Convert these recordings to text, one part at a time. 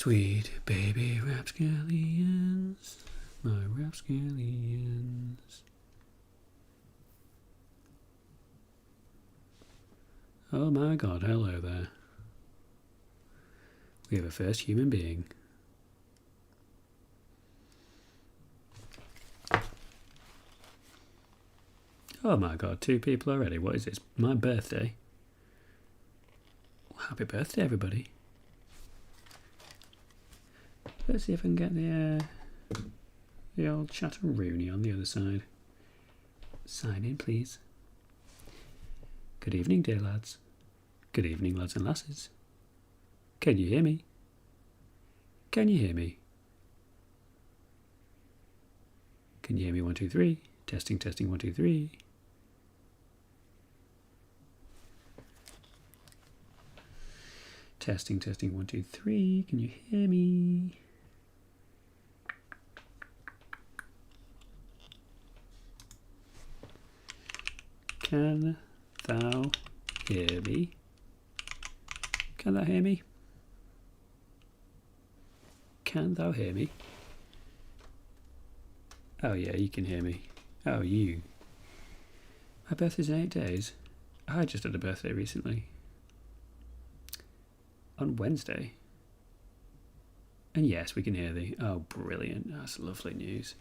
Sweet baby rapscallions, my rapscallions. Oh my god, hello there. We have a first human being. Oh my god, 2 people already. What is this? My birthday? Well, happy birthday, everybody. Let's see if I can get the old chatteroony on the other side. Sign in, please. Good evening, dear lads. Good evening, lads and lasses. Can you hear me? Can you hear me? Can you hear me? 1, 2, 3. Testing, testing, 1, 2, 3. Testing, testing, 1, 2, 3. Can you hear me? Can thou hear me? Can thou hear me? Can thou hear me? Oh yeah, you can hear me. Oh, you. My birthday's in 8 days. I just had a birthday recently. On Wednesday. And yes, we can hear thee. Oh, brilliant. That's lovely news.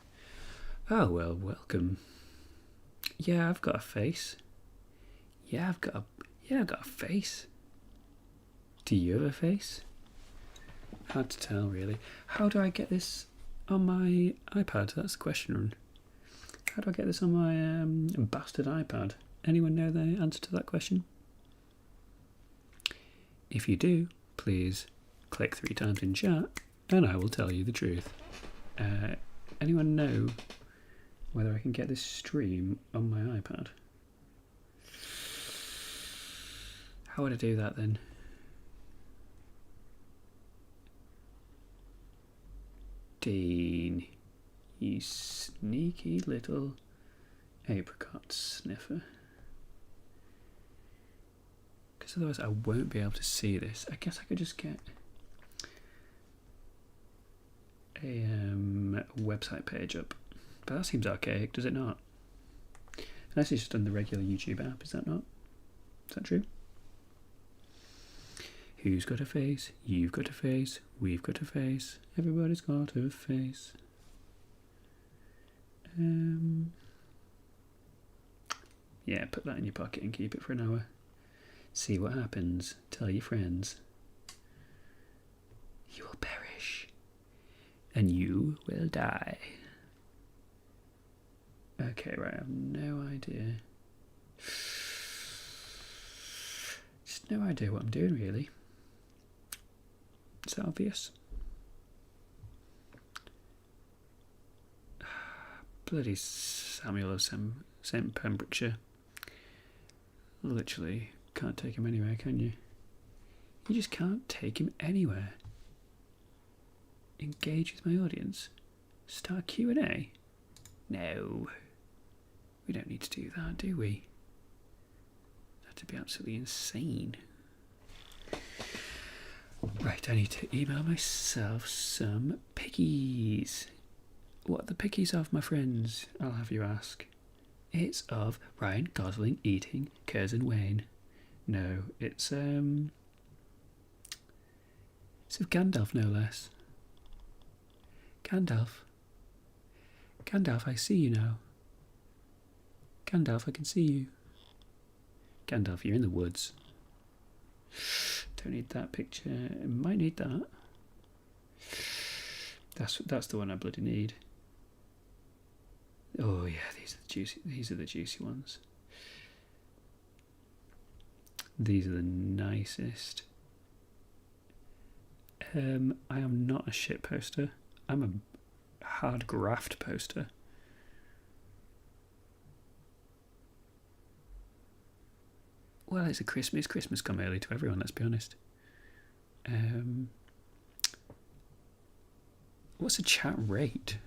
Oh, well, welcome. Yeah, I've got a face. Yeah, I've got a face. Do you have a face? Hard to tell, really. How do I get this on my iPad? That's the question. How do I get this on my bastard iPad? Anyone know the answer to that question? If you do, please click 3 times in chat and I will tell you the truth. Anyone know whether I can get this stream on my iPad? How would I do that then? Dean, you sneaky little apricot sniffer. Because otherwise I won't be able to see this. I guess I could just get a website page up. But that seems archaic, does it not? Unless it's just on the regular YouTube app, is that not? Is that true? Who's got a face? You've got a face. We've got a face. Everybody's got a face. Yeah, put that in your pocket and keep it for an hour. See what happens. Tell your friends. You will perish. And you will die. Okay, right, I have no idea. Just no idea what I'm doing, really. Is that obvious? Bloody Samuel of St. Pembrokeshire. Literally can't take him anywhere, can you? You just can't take him anywhere. Engage with my audience. Start Q&A. No. We don't need to do that, do we? That'd be absolutely insane. Right, I need to email myself some pickies. What are the pickies of, my friends? I'll have you ask. It's of Ryan Gosling eating Curzon Wayne. No, it's of Gandalf, no less. Gandalf. Gandalf, I see you now. Gandalf, I can see you. Gandalf, you're in the woods. Don't need that picture. I might need that. That's the one I bloody need. Oh yeah, these are the juicy ones. These are the nicest. I am not a shit poster. I'm a hard graft poster. Well, it's Christmas come early to everyone, let's be honest. What's a chat rate?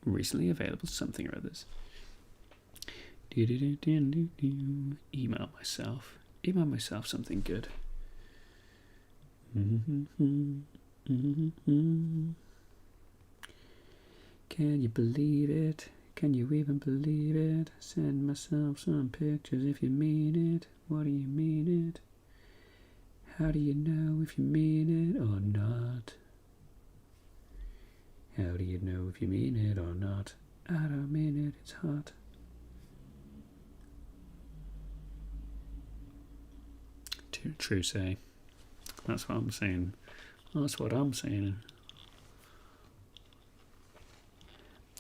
Recently available something or others. Email myself something good. Can you believe it? Can you even believe it? Send myself some pictures if you mean it. What do you mean it? How do you know if you mean it or not? How do you know if you mean it or not? I don't mean it, it's hot. True say. That's what I'm saying. That's what I'm saying.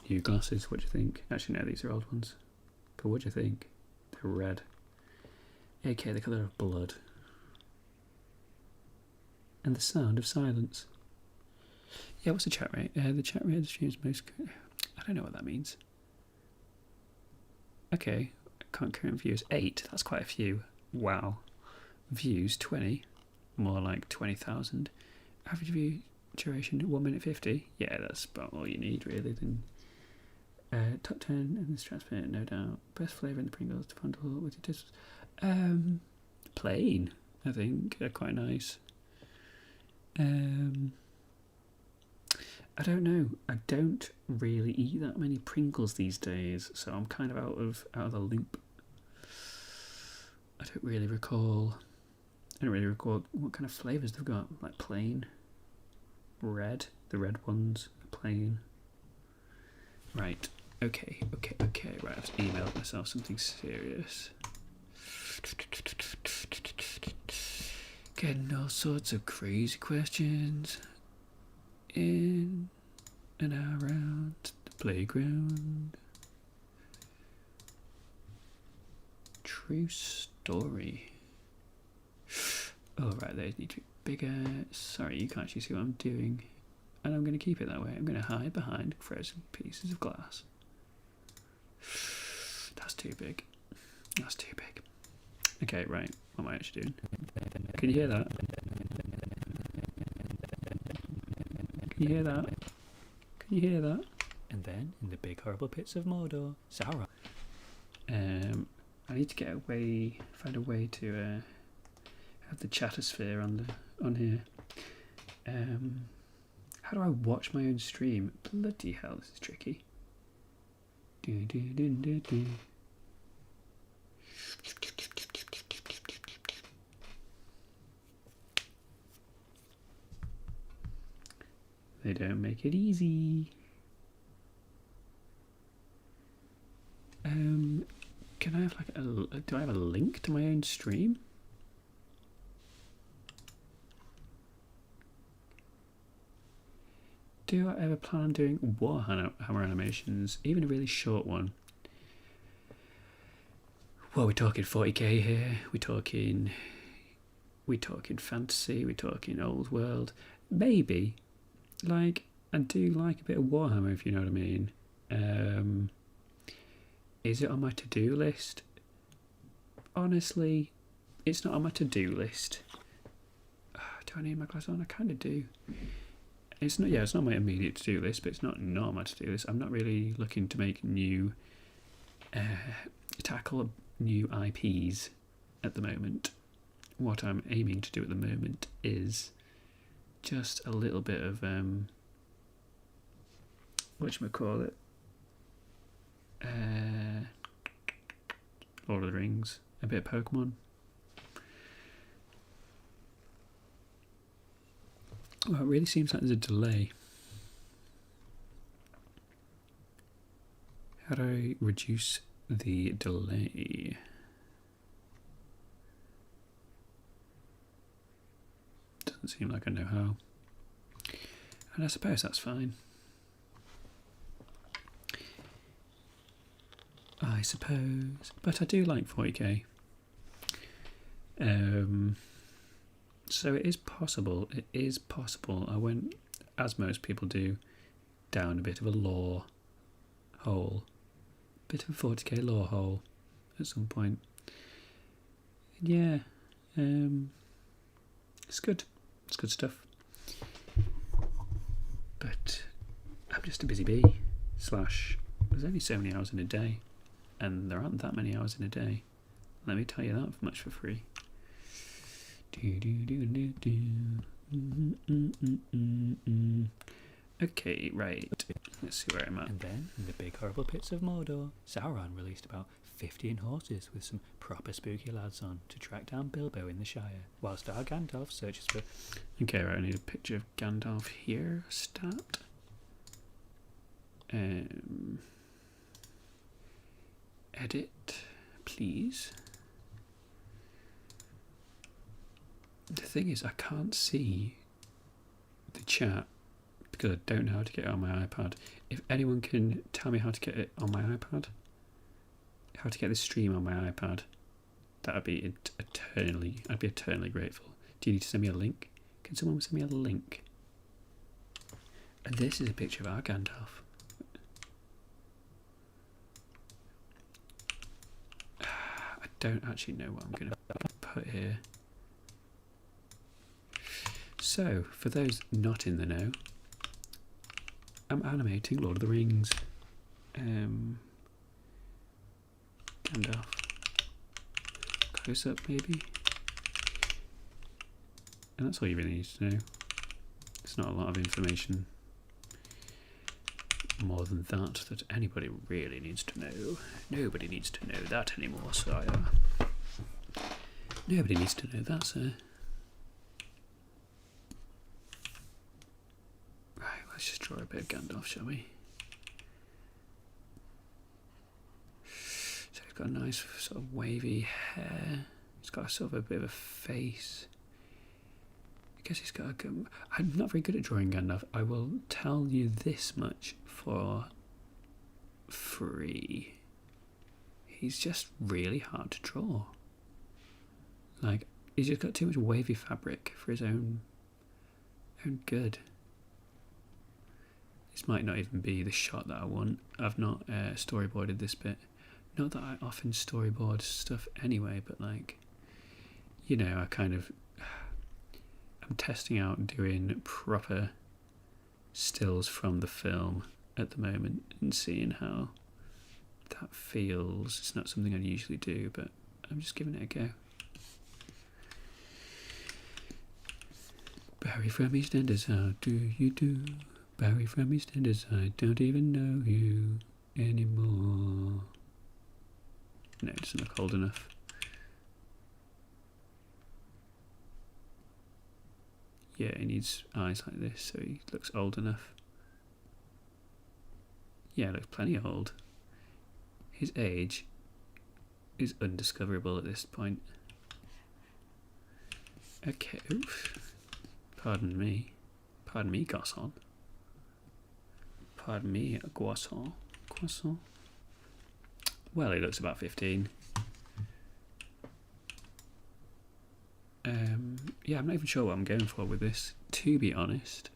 New glasses, what do you think? Actually, no, these are old ones. But what do you think? They're red. AK, the colour of blood. And the sound of silence. Yeah, what's the chat rate? The chat rate of the stream is most... I don't know what that means. Okay, can't current views. 8, that's quite a few. Wow. Views, 20. More like 20,000. Average view duration, 1 minute 50. Yeah, that's about all you need, really. Then top 10 in this transparent, no doubt. Best flavour in the Pringles to bundle with your dishes. Plain, I think. They're quite nice. I don't know. I don't really eat that many Pringles these days, so I'm kind of out of the loop. I don't really recall what kind of flavours they've got. Like plain, red. The red ones are plain. Right. Okay. Right, I've emailed myself something serious. Getting all sorts of crazy questions in and around the playground. True story. Oh, right, those need to be bigger. Sorry, you can't actually see what I'm doing. And I'm going to keep it that way. I'm going to hide behind frozen pieces of glass. That's too big. That's too big. Okay, right. What am I actually doing? Can you hear that? Can you hear that? Can you hear that? And then, in the big horrible pits of Mordor, Sauron. I need to get away, find a way to have the chattosphere on here. How do I watch my own stream? Bloody hell, this is tricky. They don't make it easy. Can I have do I have a link to my own stream? Do I ever plan on doing Warhammer animations, even a really short one? Well, we're talking 40k here. We're talking fantasy. We're talking old world. Maybe. Like, I do like a bit of Warhammer, if you know what I mean. Is it on my to-do list? Honestly, it's not on my to-do list. Do I need my glasses on? I kind of do. It's not. Yeah, it's not my immediate to-do list, but it's not on my to-do list. I'm not really looking to make tackle new IPs at the moment. What I'm aiming to do at the moment is just a little bit of whatchamacallit, Lord of the Rings, a bit of Pokemon. Well, it really seems like there's a delay. How do I reduce the delay? Doesn't seem like I know how. And I suppose that's fine. I suppose. But I do like 40k. So it is possible. It is possible. I went, as most people do, down a bit of a lore hole. Bit of a 40k lore hole at some point. Yeah. It's good. It's good stuff. But I'm just a busy bee. There's only so many hours in a day. And there aren't that many hours in a day. Let me tell you that much for free. Okay, right. Let's see where I'm at. And then, in the big horrible pits of Mordor, Sauron released about 15 horses with some proper spooky lads on to track down Bilbo in the Shire, whilst our Gandalf searches for... Okay, right, I need a picture of Gandalf here. Stat. Edit, please. The thing is, I can't see the chat because I don't know how to get it on my iPad. If anyone can tell me how to get it on my iPad, how to get this stream on my iPad, that'd be eternally. I'd be eternally grateful. Do you need to send me a link? Can someone send me a link? And this is a picture of our Gandalf. I don't actually know what I'm going to put here. So, for those not in the know, I'm animating Lord of the Rings. Gandalf. Close up, maybe? And that's all you really need to know. It's not a lot of information more than that anybody really needs to know. Nobody needs to know that anymore, sire. Nobody needs to know that, sir. Right, let's just draw a bit of Gandalf, shall we? So he's got a nice sort of wavy hair. He's got a sort of a bit of a face. I guess he's got a good... I'm not very good at drawing Gandalf. I will tell you this much for free. He's just really hard to draw. Like, he's just got too much wavy fabric for his own good. This might not even be the shot that I want. I've not storyboarded this bit. Not that I often storyboard stuff anyway, but like, you know, I kind of... I'm testing out doing proper stills from the film at the moment and seeing how that feels. It's not something I usually do, but I'm just giving it a go. Barry from EastEnders, how do you do? Barry from EastEnders, I don't even know you anymore. No, it doesn't look old enough. Yeah, he needs eyes like this, so he looks old enough. Yeah, looks plenty old. His age is undiscoverable at this point. Okay, oof. Pardon me. Pardon me, garçon. Pardon me, croissant. Croissant. Well, he looks about 15. Yeah, I'm not even sure what I'm going for with this, to be honest.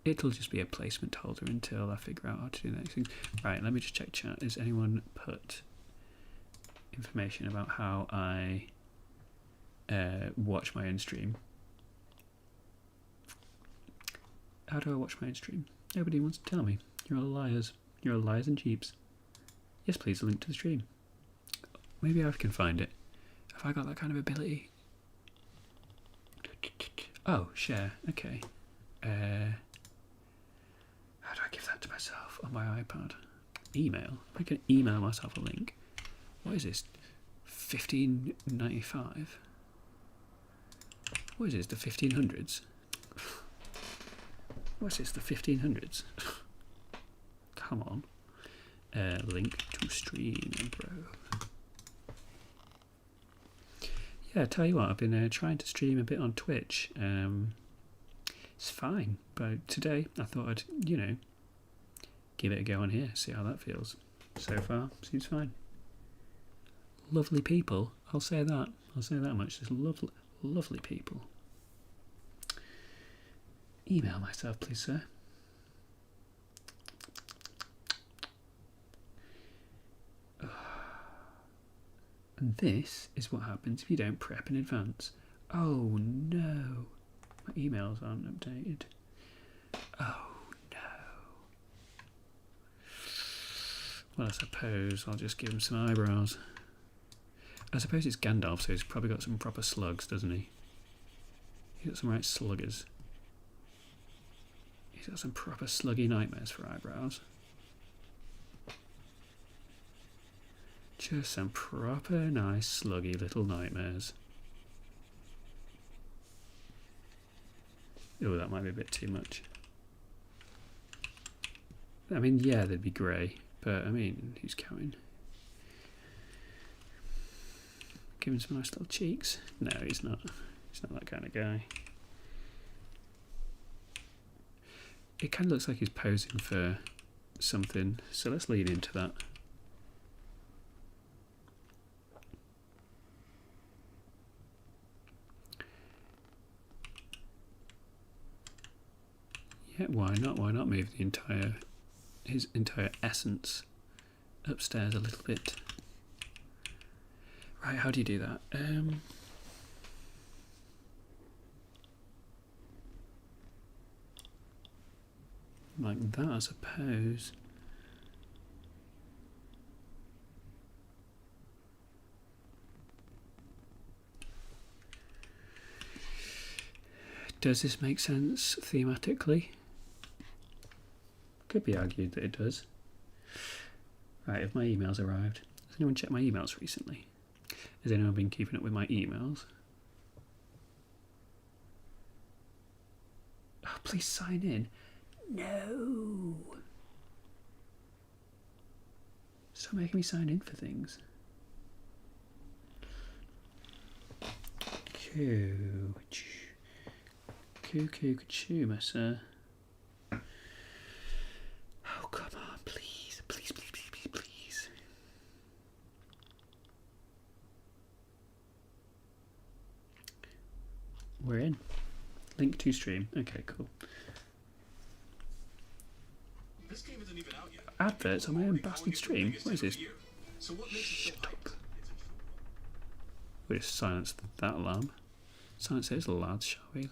It'll just be a placement holder until I figure out how to do the next thing. Right, let me just check chat. Has anyone put information about how I watch my own stream? How do I watch my own stream? Nobody wants to tell me. You're all liars. You're all liars and cheaps. Yes, please, a link to the stream. Maybe I can find it. Have I got that kind of ability? Oh, share. Okay. How do I give that to myself on my iPad? Email. I can email myself a link. What is this? 1595? What is this? The 1500s? What is this? The 1500s? Come on. Link to stream, bro. Yeah, I tell you what, I've been trying to stream a bit on Twitch. It's fine, but today I thought I'd, you know, give it a go on here, see how that feels. So far, seems fine. Lovely people, I'll say that. I'll say that much. There's lovely, lovely people. Email myself, please, sir. And this is what happens if you don't prep in advance. Oh no, my emails aren't updated. Oh no. Well, I suppose I'll just give him some eyebrows. I suppose it's Gandalf, so he's probably got some proper slugs, doesn't he? He's got some right sluggers. He's got some proper sluggy nightmares for eyebrows. Just some proper nice sluggy little nightmares. Oh, that might be a bit too much. I mean, yeah, they'd be grey, but I mean, who's counting? Give him some nice little cheeks. No, he's not. He's not that kind of guy. It kind of looks like he's posing for something, so let's lean into that. Yeah, why not? Why not move the his entire essence upstairs a little bit? Right, how do you do that? Like that, I suppose. Does this make sense thematically? Could be argued that it does. Right, have my emails arrived? Has anyone checked my emails recently? Has anyone been keeping up with my emails? Oh, please sign in. No! Stop making me sign in for things. Cuckoo, sir. Oh, come on, please. Please, please, please, please, please. We're in. Link to stream. Okay, cool. This game isn't even out yet. Adverts on my own bastard stream? What is this? So what makes it so hyped? We'll just silence that alarm. Silence those lads, shall we?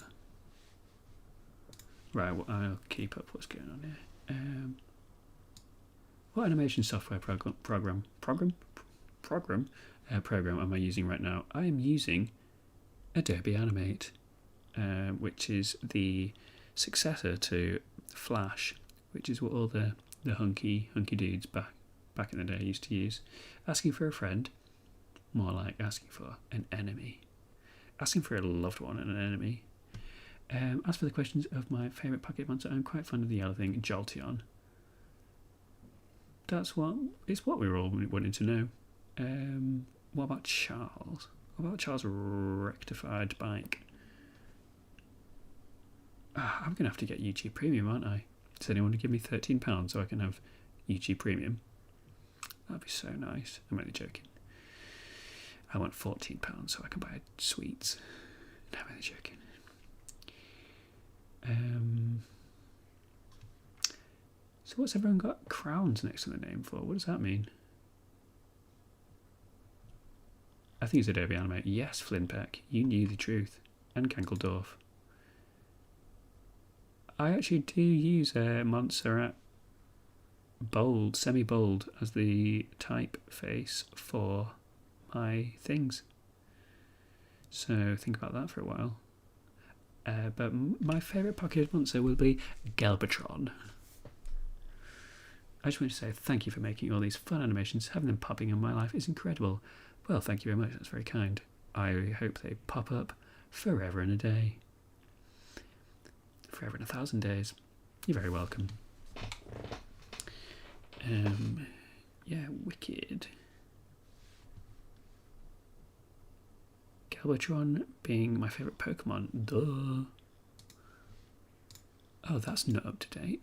Right, well, I'll keep up what's going on here. What animation software program am I using right now? I am using Adobe Animate, which is the successor to Flash, which is what all the hunky dudes back in the day used to use. Asking for a friend, more like asking for an enemy. Asking for a loved one and an enemy. As for the questions of my favourite pocket monster, I'm quite fond of the yellow thing, Jolteon. It's what we were all wanting to know. What about Charles? What about Charles' rectified bike? I'm going to have to get YouTube Premium, aren't I? Does anyone want to give me £13 so I can have YouTube Premium? That'd be so nice. I'm only joking. I want £14 so I can buy sweets. No, I'm only joking. So what's everyone got crowns next to the name for? What does that mean? I think it's Adobe Animate. Yes, Flinpeck, you knew the truth. And Kankledorf. I actually do use Montserrat bold, semi-bold as the typeface for my things. So think about that for a while. But my favourite pocket monster will be Galbatron. I just want to say thank you for making all these fun animations. Having them popping in my life is incredible. Well, thank you very much. That's very kind. I hope they pop up forever and a day. Forever and 1,000 days. You're very welcome. Yeah, wicked. Galbatron being my favourite Pokemon. Duh. Oh, that's not up to date.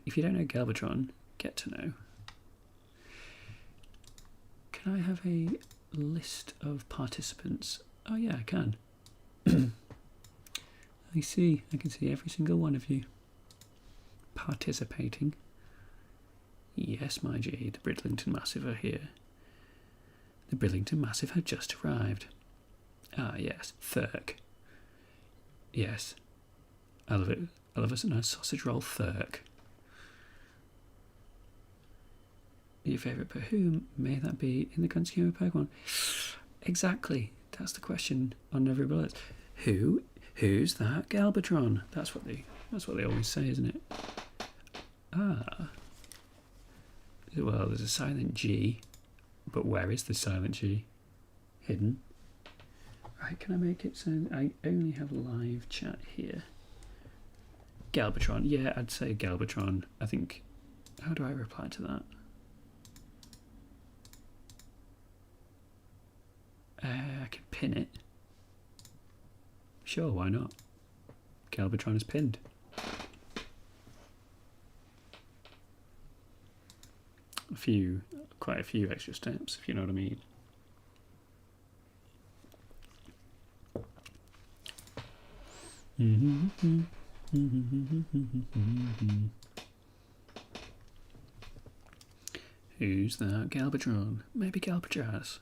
If you don't know Galbatron, get to know. Can I have a list of participants? Oh yeah, I can. I can see every single one of you participating. Yes, my G, the Bridlington Massive are here. The Bridlington Massive had just arrived. Ah, yes, Thurk. Yes, I love it. I love us a nice sausage roll Thurk. your favourite, but who may that be in the grand scheme of Pokemon? Exactly. That's the question on every bullet. Who's that Galbatron? That's what they always say, isn't it? Ah. Well, there's a silent G, but where is the silent G? Hidden. Right, can I make it so I only have live chat here? Galbatron. Yeah, I'd say Galbatron. I think. How do I reply to that? I can pin it. Sure, why not? Galbatron is pinned. Quite a few extra steps, if you know what I mean. Who's that Galbatron? Maybe Galbatraz.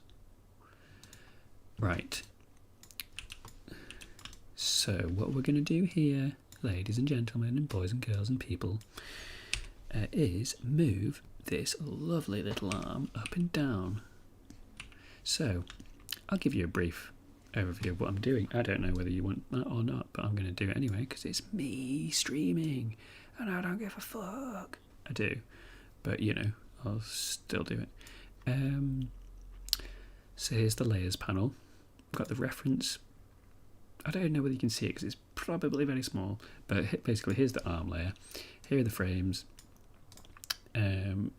Right. So what we're going to do here, ladies and gentlemen, and boys and girls and people, is move this lovely little arm up and down. So I'll give you a brief overview of what I'm doing. I don't know whether you want that or not, but I'm going to do it anyway because it's me streaming and I don't give a fuck. I do, but you know, I'll still do it. So here's the layers panel. I've got the reference. I don't know whether you can see it because it's probably very small, but basically here's the arm layer. Here are the frames.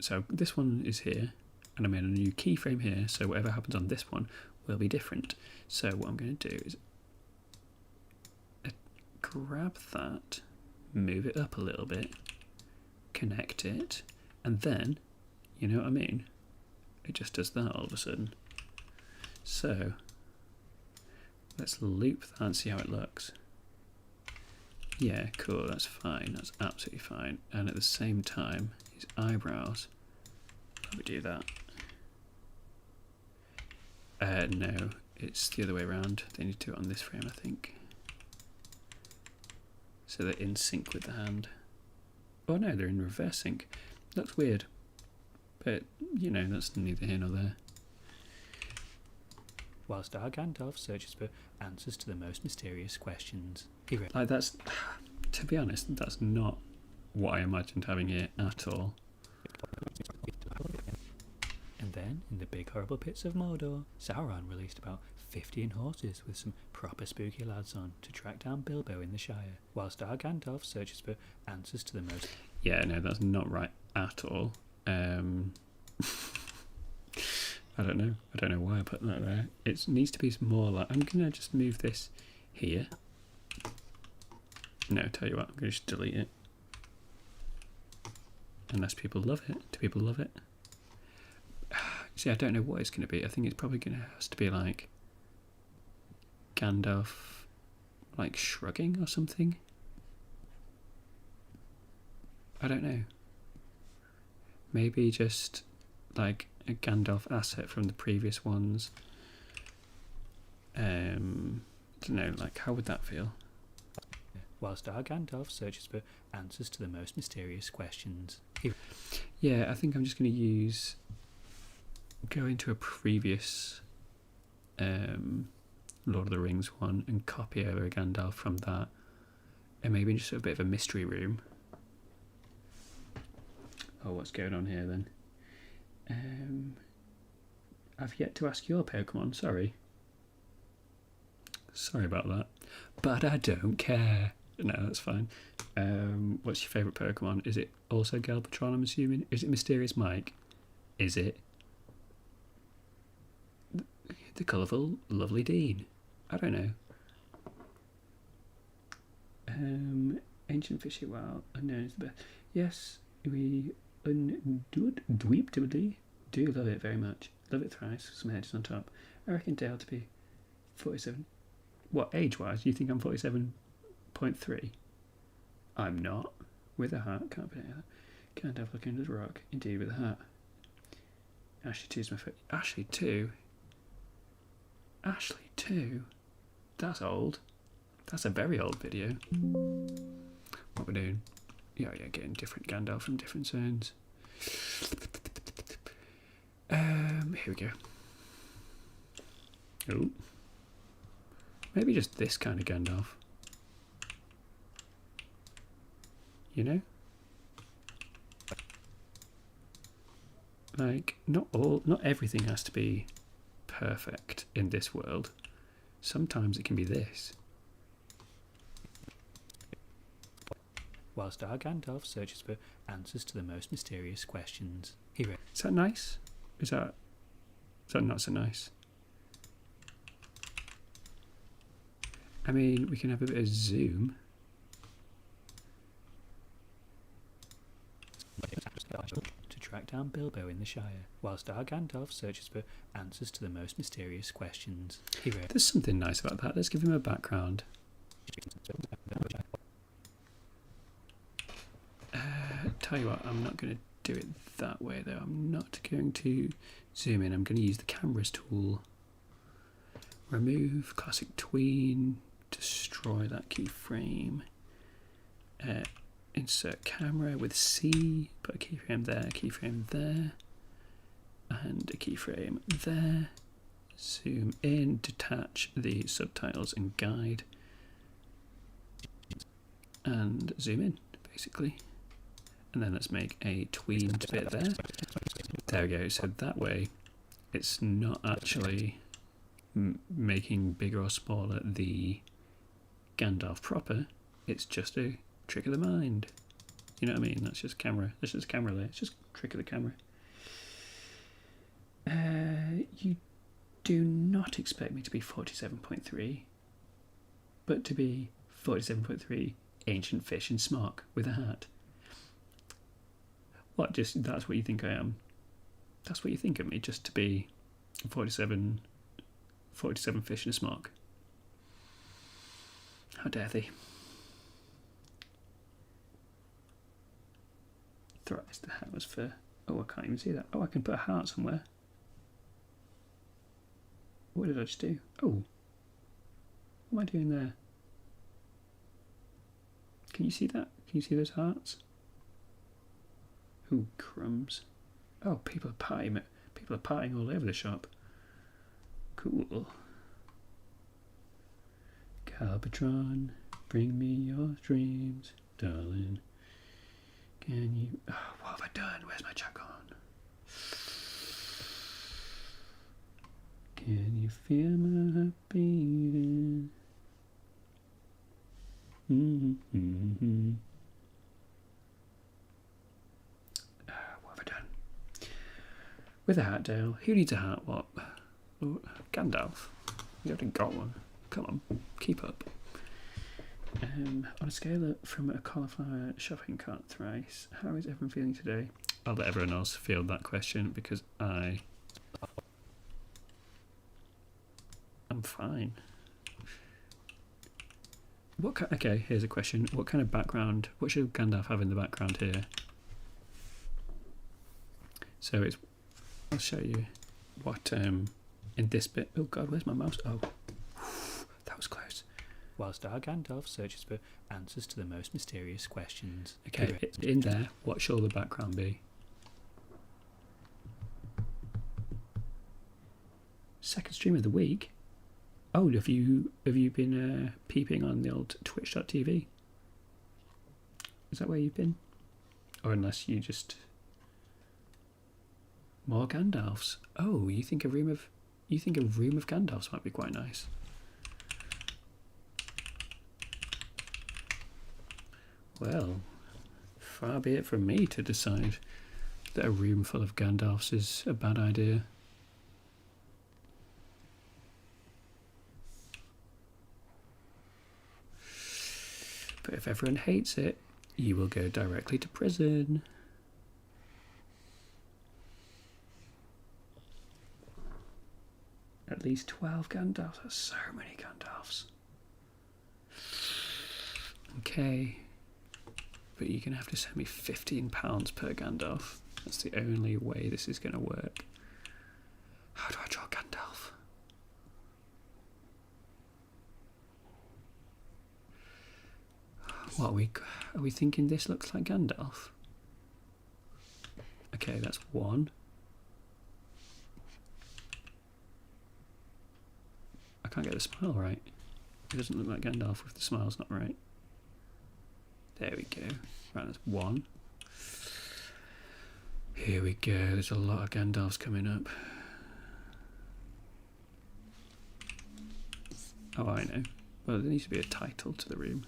So this one is here, and I made a new keyframe here, so whatever happens on this one will be different. So what I'm going to do is grab that, move it up a little bit, connect it, and then, you know what I mean? It just does that all of a sudden. So let's loop that and see how it looks. Yeah, cool, that's fine, that's absolutely fine. And at the same time, his eyebrows, how do we do that? No, it's the other way around. They need to do it on this frame, I think. So they're in sync with the hand. Oh no, they're in reverse sync. That's weird. But, you know, that's neither here nor there. Whilst our Gandalf searches for answers to the most mysterious questions. Like that's, to be honest, that's not what I imagined having here at all. And then, in the big horrible pits of Mordor, Sauron released about 15 horses with some proper spooky lads on to track down Bilbo in the Shire, whilst our Gandalf searches for answers to the most... Yeah, no, that's not right at all. I don't know. I don't know why I put that there. It needs to be more like... I'm going to just move this here. No, tell you what, I'm going to just delete it. Unless people love it. Do people love it? See, I don't know what it's going to be. I think it's probably going to have to be like Gandalf, like shrugging or something. I don't know. Maybe just like a Gandalf asset from the previous ones. I don't know, like how would that feel? Whilst our Gandalf searches for answers to the most mysterious questions. Yeah, I think I'm just going to go into a previous Lord of the Rings one and copy over a Gandalf from that, and maybe just a bit of a mystery room. Oh, what's going on here then? I've yet to ask your Pokemon, sorry. Sorry about that. But I don't care. No, that's fine. What's your favourite Pokemon? Is it also Galbatron, I'm assuming? Is it Mysterious Mike? Is it the colourful, lovely Dean? I don't know. Ancient Fishy Wild, unknown is the best. Yes, we dweeptably do love it very much. Love it thrice, some edges on top. I reckon Dale to be 47. What, age-wise? You think I'm 47.3? I'm not. With a heart, can't be that. Can't have look under the rock. Indeed, with a heart. Ashley 2's my favourite. Ashley 2? Ashley 2? That's old. That's a very old video. What we're doing? Yeah, getting different Gandalf from different zones. Here we go. Oh. Maybe just this kind of Gandalf. You know? Like, not everything has to be perfect in this world. Sometimes it can be this. Whilst our Gandalf searches for answers to the most mysterious questions, he read. Is that nice? Is that not so nice? I mean, we can have a bit of zoom. To track down Bilbo in the Shire, whilst our Gandalf searches for answers to the most mysterious questions. He read. There's something nice about that. Let's give him a background. Tell you what, I'm not going to do it that way though. I'm not going to zoom in. I'm going to use the cameras tool. Remove classic tween. Destroy that keyframe. Insert camera with C. Put a keyframe there, and a keyframe there. Zoom in. Detach the subtitles and guide, and zoom in basically. And then let's make a tweened bit there. There we go. So that way, it's not actually making bigger or smaller the Gandalf proper. It's just a trick of the mind. You know what I mean? That's just camera. This is camera there. It's just trick of the camera. You do not expect me to be 47.3, but to be 47.3 ancient fish in smock with a hat. What, just that's what you think I am? That's what you think of me, just to be 47 fish in a smock? How dare they? Thrice the hat was for... Oh, I can't even see that. Oh, I can put a heart somewhere. What did I just do? Oh. What am I doing there? Can you see that? Can you see those hearts? Ooh, crumbs. Oh, people are partying all over the shop. Cool. Galvatron, bring me your dreams, darling. Can you... Oh, what have I done? Where's my jack on? Can you feel my heart beating? Mm-hmm. What have I done? With a hat, Dale. Who needs a hat? What? Oh, Gandalf. You already got one. Come on, keep up. On a scale from a cauliflower shopping cart thrice, how is everyone feeling today? I'll let everyone else field that question because I'm fine. Okay, here's a question. What kind of background, what should Gandalf have in the background here? So I'll show you what, in this bit, oh god, where's my mouse? Oh, that was close. Whilst our Gandalf searches for answers to the most mysterious questions. Okay, in there, what shall the background be? Second stream of the week? Oh, have you been peeping on the old twitch.tv? Is that where you've been? Or unless you just... More Gandalfs. Oh, you think a room of Gandalfs might be quite nice. Well, far be it from me to decide that a room full of Gandalfs is a bad idea. But if everyone hates it, you will go directly to prison. At least 12 Gandalfs. That's so many Gandalfs. Okay. But you're going to have to send me £15 per Gandalf. That's the only way this is going to work. How do I draw Gandalf? What are we thinking this looks like Gandalf? Okay, that's one. can't get the smile right. It doesn't look like Gandalf if the smile's not right. There we go. Right, that's one. Here we go. There's a lot of Gandalfs coming up. Oh, I know. Well, there needs to be a title to the room.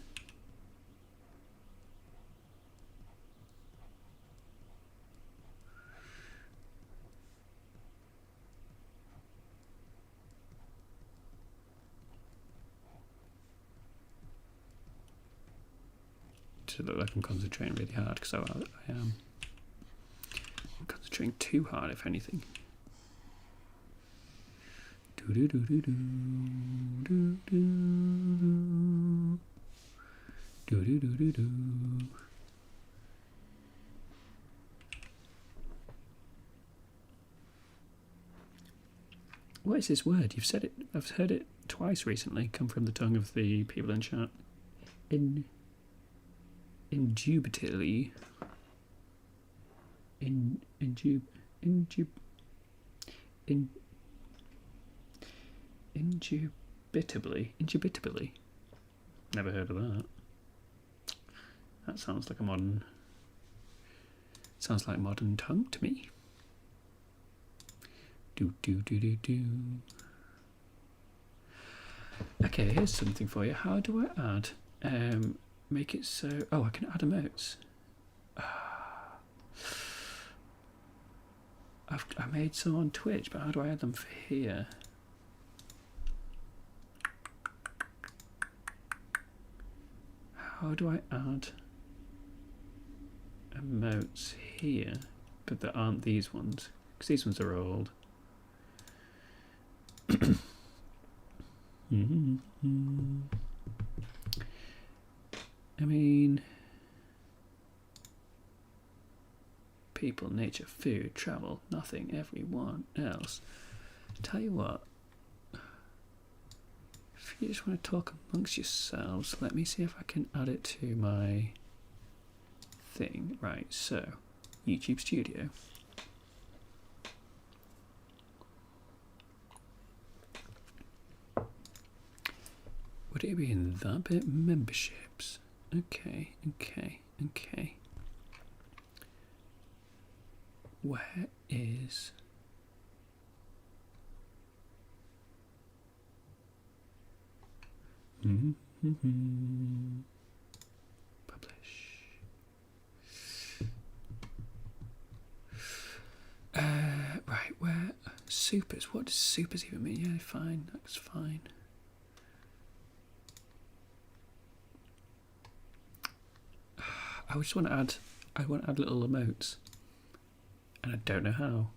To look like I'm concentrating really hard, because I am. I'm concentrating too hard, if anything. Do do do do do do do do do do do do. What is this word? You've said it. I've heard it twice recently. Come from the tongue of the people in chat. Indubitably. Indubitably. Never heard of that. That sounds like a modern. Sounds like modern tongue to me. Do do do do do. Okay, here's something for you. How do I add? Make it so. Oh, I can add emotes. I made some on Twitch, but how do I add them for here? How do I add emotes here? But there aren't these ones, because these ones are old. I mean, people, nature, food, travel, nothing, everyone else. Tell you what, if you just want to talk amongst yourselves, let me see if I can add it to my thing. Right, so, YouTube Studio. Would it be in that bit? Memberships. Okay. Where is... Publish. Right, where... Supers. What does supers even mean? Yeah, fine. That's fine. I just want to add... I want to add little emotes. And I don't know how.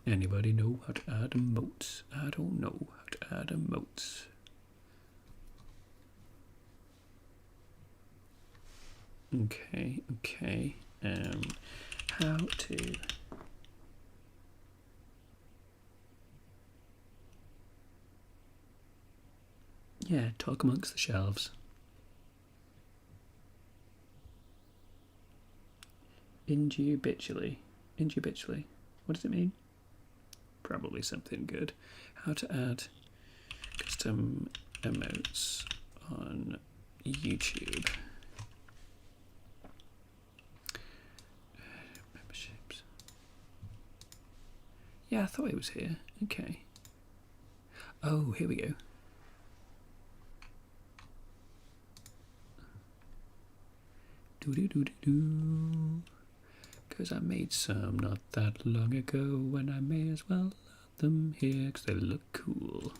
Anybody know how to add emotes? I don't know how to add emotes. Okay. How to... Yeah, talk amongst the shelves. Indubitally. What does it mean? Probably something good. How to add custom emotes on YouTube. Memberships. Yeah, I thought it was here. Okay. Oh, here we go. Do. Because I made some not that long ago, and I may as well add them here because they look cool.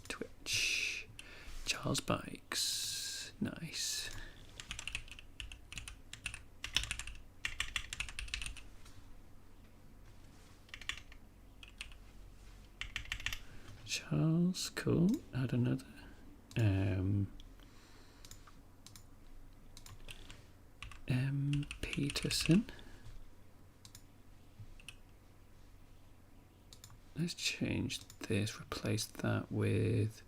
Twitch. Charles Bikes. Nice. Charles, cool. Add another. Peterson. Let's change this, replace that with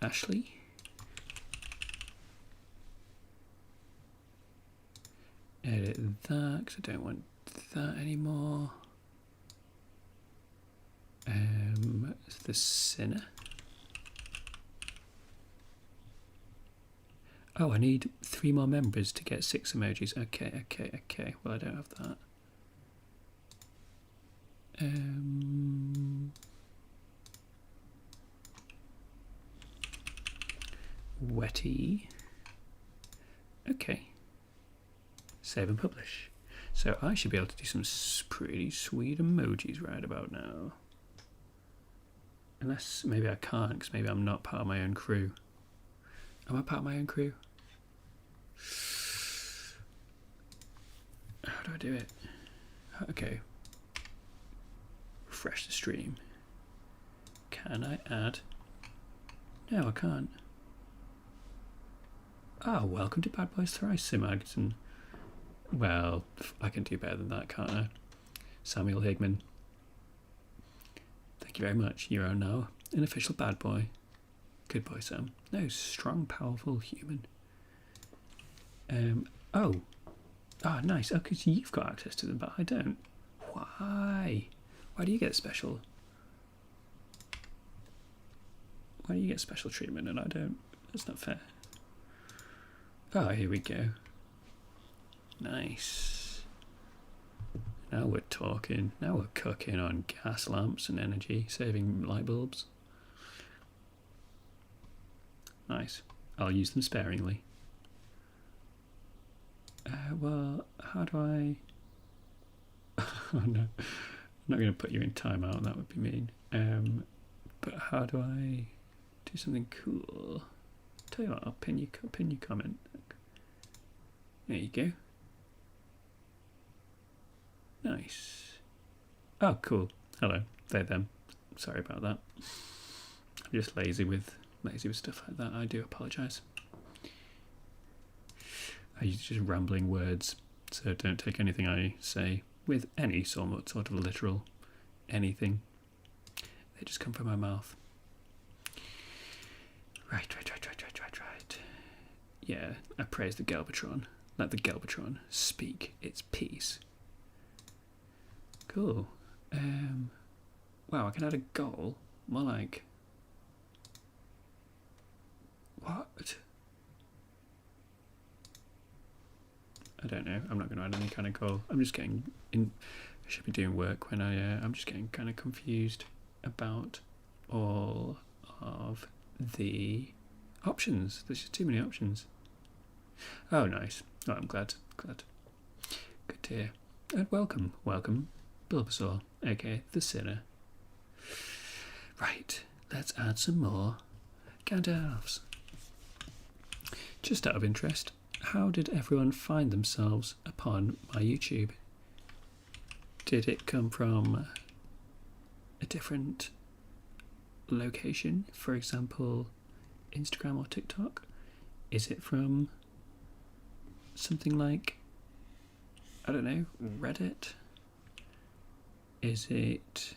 Ashley. Edit that because I don't want that anymore. The sinner. Oh, I need 3 more members to get 6 emojis. Okay. Well, I don't have that. Wetty. Okay. Save and publish. So I should be able to do some pretty sweet emojis right about now. Unless maybe I can't, because maybe I'm not part of my own crew. Am I part of my own crew? How do I do it? Okay. Refresh the stream. Can I add? No, I can't. Oh, welcome to Bad Boys Thrice, Sim Agton. Well, I can do better than that, can't I? Samuel Higman. Thank you very much. You are now an official bad boy. Good boy, Sam. No, strong, powerful human. Oh, nice. Oh, because you've got access to them, but I don't. Why? Why do you get special? Why do you get special treatment and I don't? That's not fair. Oh, here we go. Nice. Now we're talking. Now we're cooking on gas lamps and energy saving light bulbs. Nice. I'll use them sparingly. Well, how do I... Oh no. I'm not going to put you in timeout, that would be mean. But how do I do something cool? Tell you what, I'll pin your comment. There you go. Nice. Oh, cool. Hello. They, them. Sorry about that. I'm just lazy with stuff like that. I do apologise. I use just rambling words, so don't take anything I say with any sort of literal anything. They just come from my mouth. Right. Yeah, I praise the Galvatron. Let the Galvatron speak its piece. Cool. Wow, I can add a goal. More like... What? I don't know. I'm not going to add any kind of goal. I'm just getting in. I should be doing work when I'm just getting kind of confused about all of the options. There's just too many options. Oh, nice. Oh, I'm glad. Good to hear. And welcome, Bulbasaur, aka the Sinner. Right, let's add some more Gandalfs. Just out of interest, how did everyone find themselves upon my YouTube? Did it come from a different location, for example, Instagram or TikTok? Is it from something like, I don't know, Reddit? Is it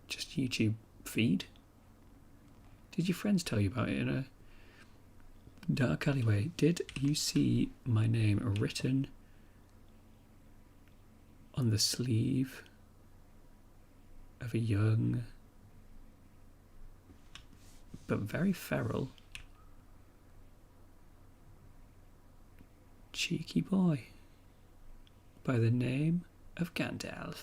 just YouTube feed? Did your friends tell you about it in a dark alleyway? Did you see my name written on the sleeve of a young but very feral cheeky boy by the name of Gandalf?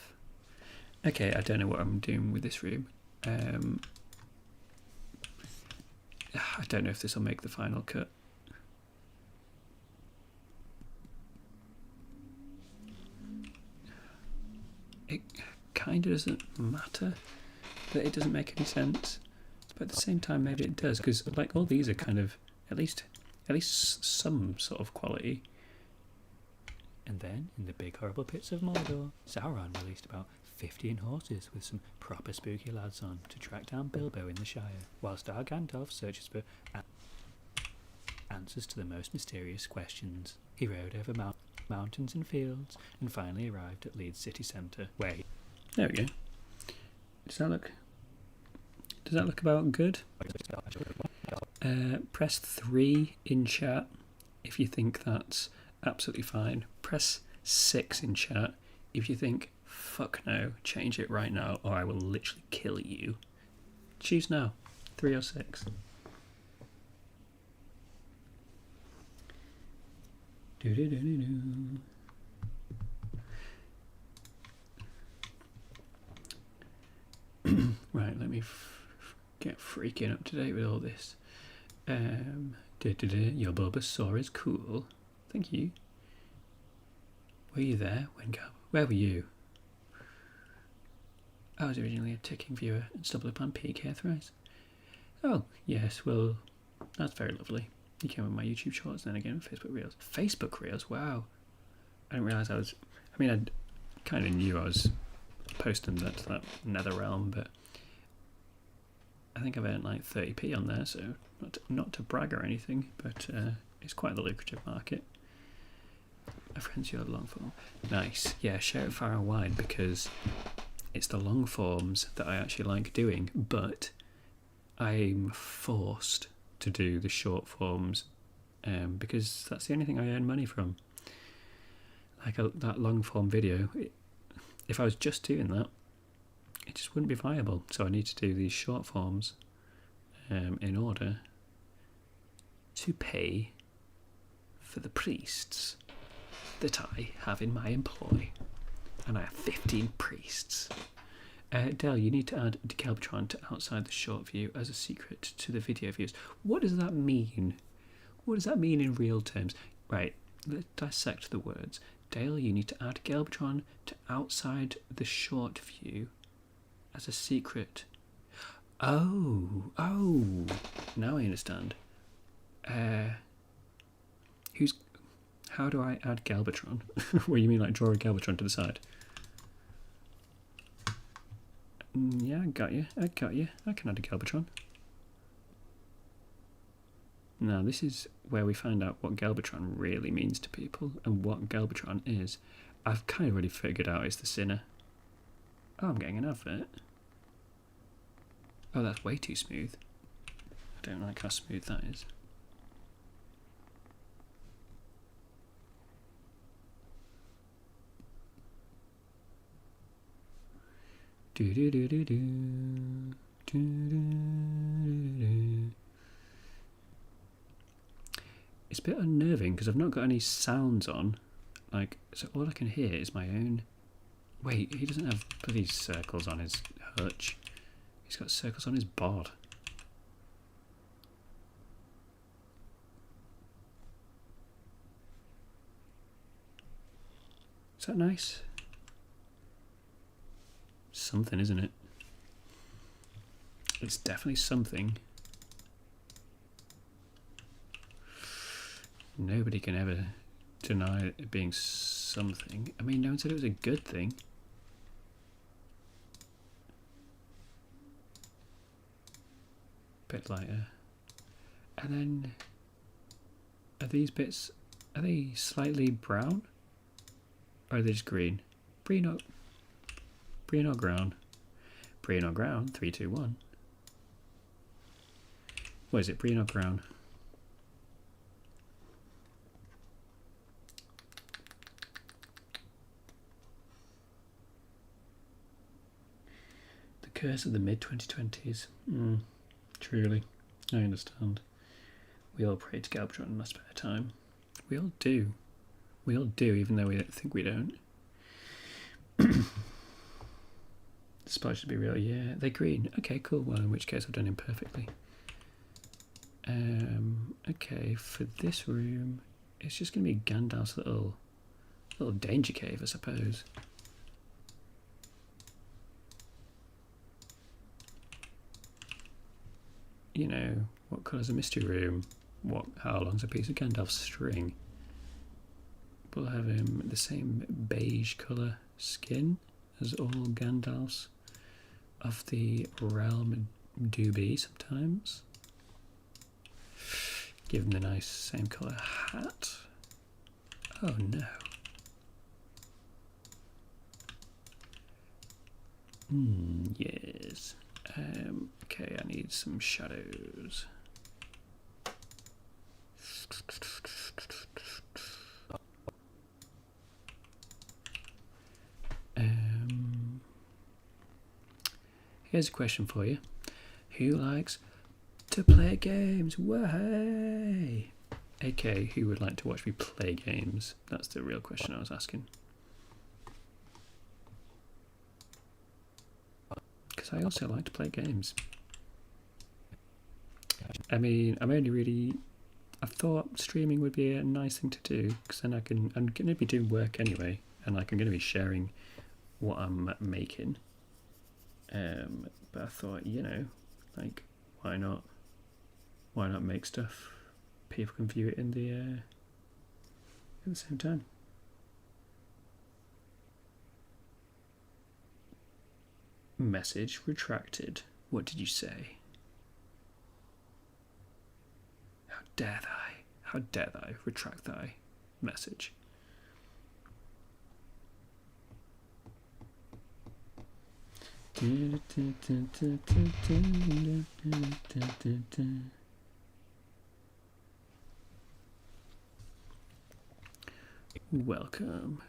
Okay, I don't know what I'm doing with this room. I don't know if this will make the final cut. It kind of doesn't matter that it doesn't make any sense, but at the same time maybe it does, because like all these are kind of at least some sort of quality. And then, in the big horrible pits of Mordor, Sauron released about 15 horses with some proper spooky lads on to track down Bilbo in the Shire, whilst our Gandalf searches for answers to the most mysterious questions. He rode over mountains and fields, and finally arrived at Leeds city centre, where he... There we go. Does that look about good? Press 3 in chat if you think that's absolutely fine. Press 6 in chat if you think fuck no. Change it right now or I will literally kill you. Choose now. 3 or 6. Do-do-do-do-do. Right, let me get freaking up to date with all this. Your Bulbasaur is cool. Thank you. Were you there when where were you? I was originally a ticking viewer and stumbled upon PK thrice. Oh, yes, well, that's very lovely. You came with my YouTube shorts, then again Facebook Reels. Facebook Reels, wow. I didn't realise I kind of knew I was posting that to that nether realm, but I think I've earned like 30p on there, so not to brag or anything, but it's quite the lucrative market. A friend's your long form. Nice. Yeah, share it far and wide because it's the long forms that I actually like doing, but I'm forced to do the short forms because that's the only thing I earn money from. Like that long form video, if I was just doing that, it just wouldn't be viable. So I need to do these short forms in order to pay for the priests that I have in my employ. And I have 15 priests. Dell, you need to add Decalbatron to outside the short view as a secret to the video views. What does that mean? What does that mean in real terms? Right, let's dissect the words. Dale, you need to add Galbatron to outside the short view as a secret. Oh, now I understand. How do I add Galbatron? What do you mean, like draw a Galbatron to the side? Yeah, I got you. I can add a Galbatron. Now, this is where we find out what Galbatron really means to people and what Galbatron is. I've kind of already figured out it's the Sinner. Oh, I'm getting an advert. Oh, that's way too smooth. I don't like how smooth that is. It's a bit unnerving because I've not got any sounds on. Like, so all I can hear is my own. Wait, he doesn't have bloody circles on his hutch. He's got circles on his bod. Is that nice? Something, isn't it? It's definitely something. Nobody can ever deny it being something. I mean, no one said it was a good thing. Bit lighter. And then, are these bits, are they slightly brown? Or are they just green? Green or brown? Green or brown? 3, 2, 1. What is it, green or brown? The curse of the mid-2020s. Truly. I understand. We all pray to Galbatron in our spare time. We all do. We all do, even though we don't think we don't. The spots should be real. Yeah, they're green. Okay, cool. Well, in which case I've done him perfectly. Okay, for this room, it's just going to be Gandalf's little danger cave, I suppose. You know, what colour's a mystery room? How long's a piece of Gandalf's string? We'll have him the same beige colour skin as all Gandalf's of the realm do be sometimes. Give him the nice same colour hat. Oh no. Yes. Okay, I need some shadows. here's a question for you. Who likes to play games? Way! AK, who would like to watch me play games? That's the real question I was asking. Because I also like to play games. I mean, I thought streaming would be a nice thing to do, because then I'm going to be doing work anyway, and like I'm going to be sharing what I'm making. But I thought, you know, like, why not make stuff people can view it in the at the same time. Message retracted. What did you say? How dare thy? How dare thy retract thy message? Welcome.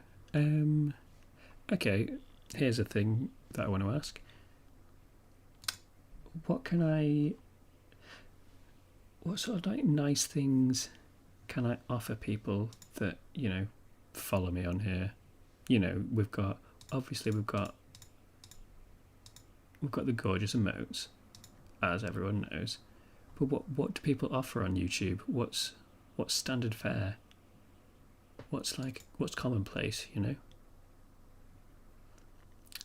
Okay, here's a thing that I want to ask. What sort of like nice things can I offer people that, you know, follow me on here? You know, we've got the gorgeous emotes, as everyone knows. But what do people offer on YouTube? What's standard fare? What's commonplace, you know?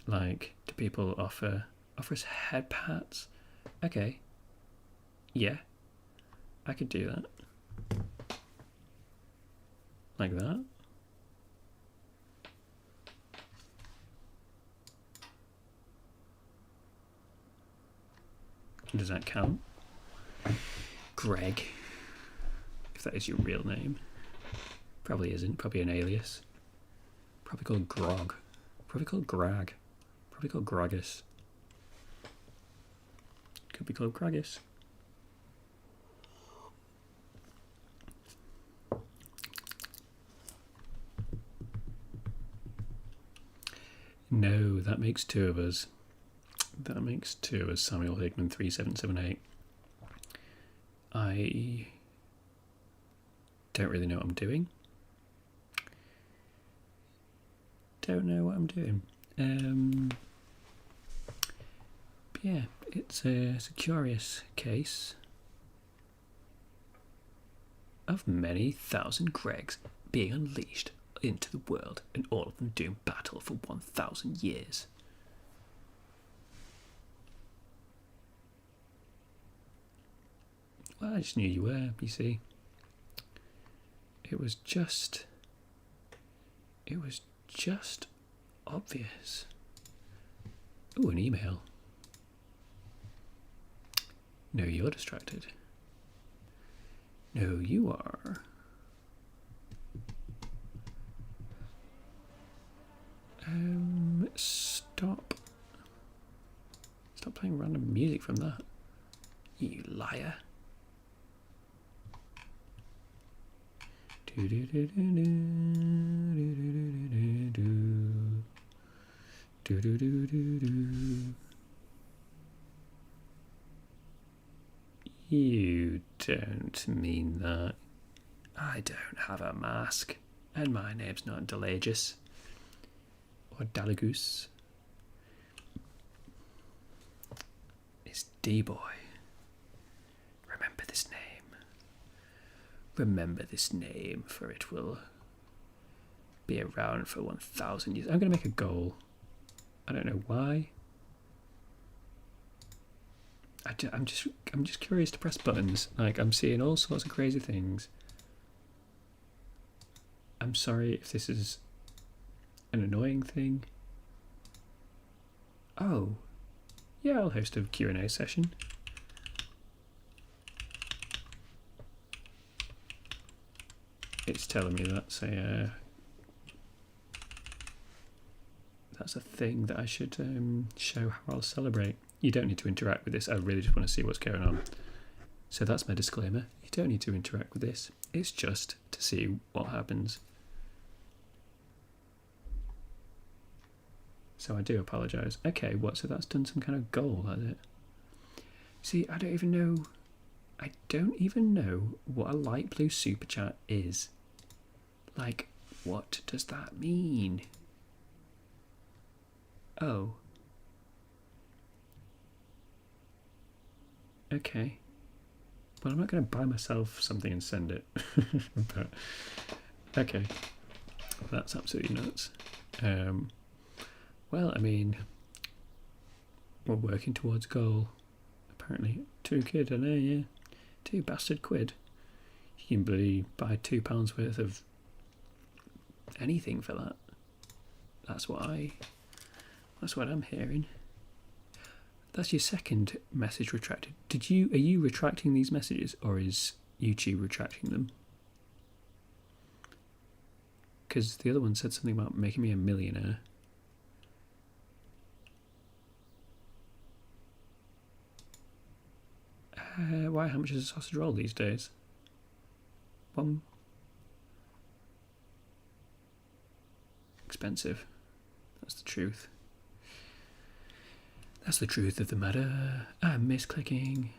Like, do people offer us head pats? Okay. Yeah. I could do that. Like that. Does that count? Greg, if that is your real name. Probably isn't. Probably an alias. Probably called Grog. Probably called Grag. Probably called Gragus. Could be called Gragus. No, that makes two of us. That makes two of us, Samuel Higman 3778. I don't really know what I'm doing. Don't know what I'm doing. But yeah, it's a curious case of many thousand Gregs being unleashed into the world, and all of them doing battle for 1,000 years. Well, I just knew you were, you see. It was just obvious. Ooh, an email. No, you're distracted. No, you are. Stop playing random music from that. You liar. You don't mean that. I don't have a mask, and my name's not Delagus or Dalagus. It's D-Boy. Remember this name. Remember this name, for it will be around for 1,000 years. I'm going to make a goal. I don't know why. I'm just curious to press buttons. Like, I'm seeing all sorts of crazy things. I'm sorry if this is an annoying thing. Oh, yeah, I'll host a Q&A session. It's telling me that's a thing that I should show how I'll celebrate. You don't need to interact with this. I really just want to see what's going on. So that's my disclaimer. You don't need to interact with this. It's just to see what happens. So I do apologise. Okay, what? So that's done some kind of goal, has it? See, I don't even know what a light blue super chat is. Like, what does that mean? Oh. Okay. Well, I'm not going to buy myself something and send it. But, okay. That's absolutely nuts. Well, I mean, we're working towards a goal. Apparently. £2, I know, yeah. £2 You can bloody buy £2 worth of anything for that. That's what I'm hearing. That's your second message retracted. Are you retracting these messages, or is YouTube retracting them? Because the other one said something about making me a millionaire. Why? How much is a sausage roll these days? One. Expensive. That's the truth. That's the truth of the matter. I'm misclicking.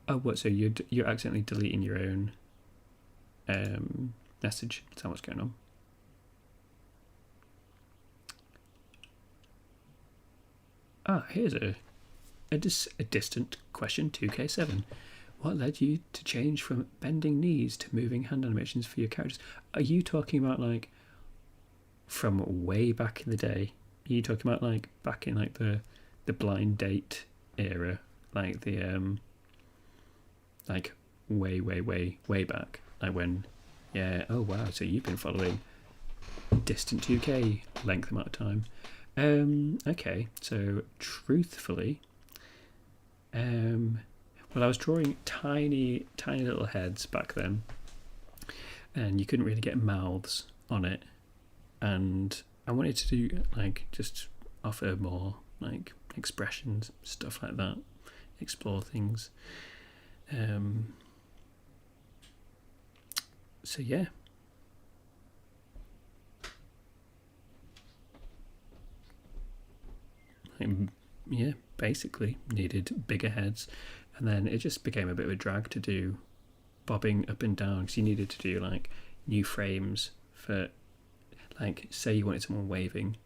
Oh, what? So you're accidentally deleting your own message? Is that what's going on? Here's a distant question. 2K7. What led you to change from bending knees to moving hand animations for your characters? Are you talking about like from way back in the day? Are you talking about like back in like the blind date era, like the like way back, like when? Yeah. Oh wow. So you've been following distant 2K length amount of time. Okay. So truthfully, well, I was drawing tiny little heads back then, and you couldn't really get mouths on it, and I wanted to do like just offer more like expressions, stuff like that, explore things. So yeah. Yeah, basically needed bigger heads, and then it just became a bit of a drag to do bobbing up and down, because you needed to do like new frames for, like, say you wanted someone waving,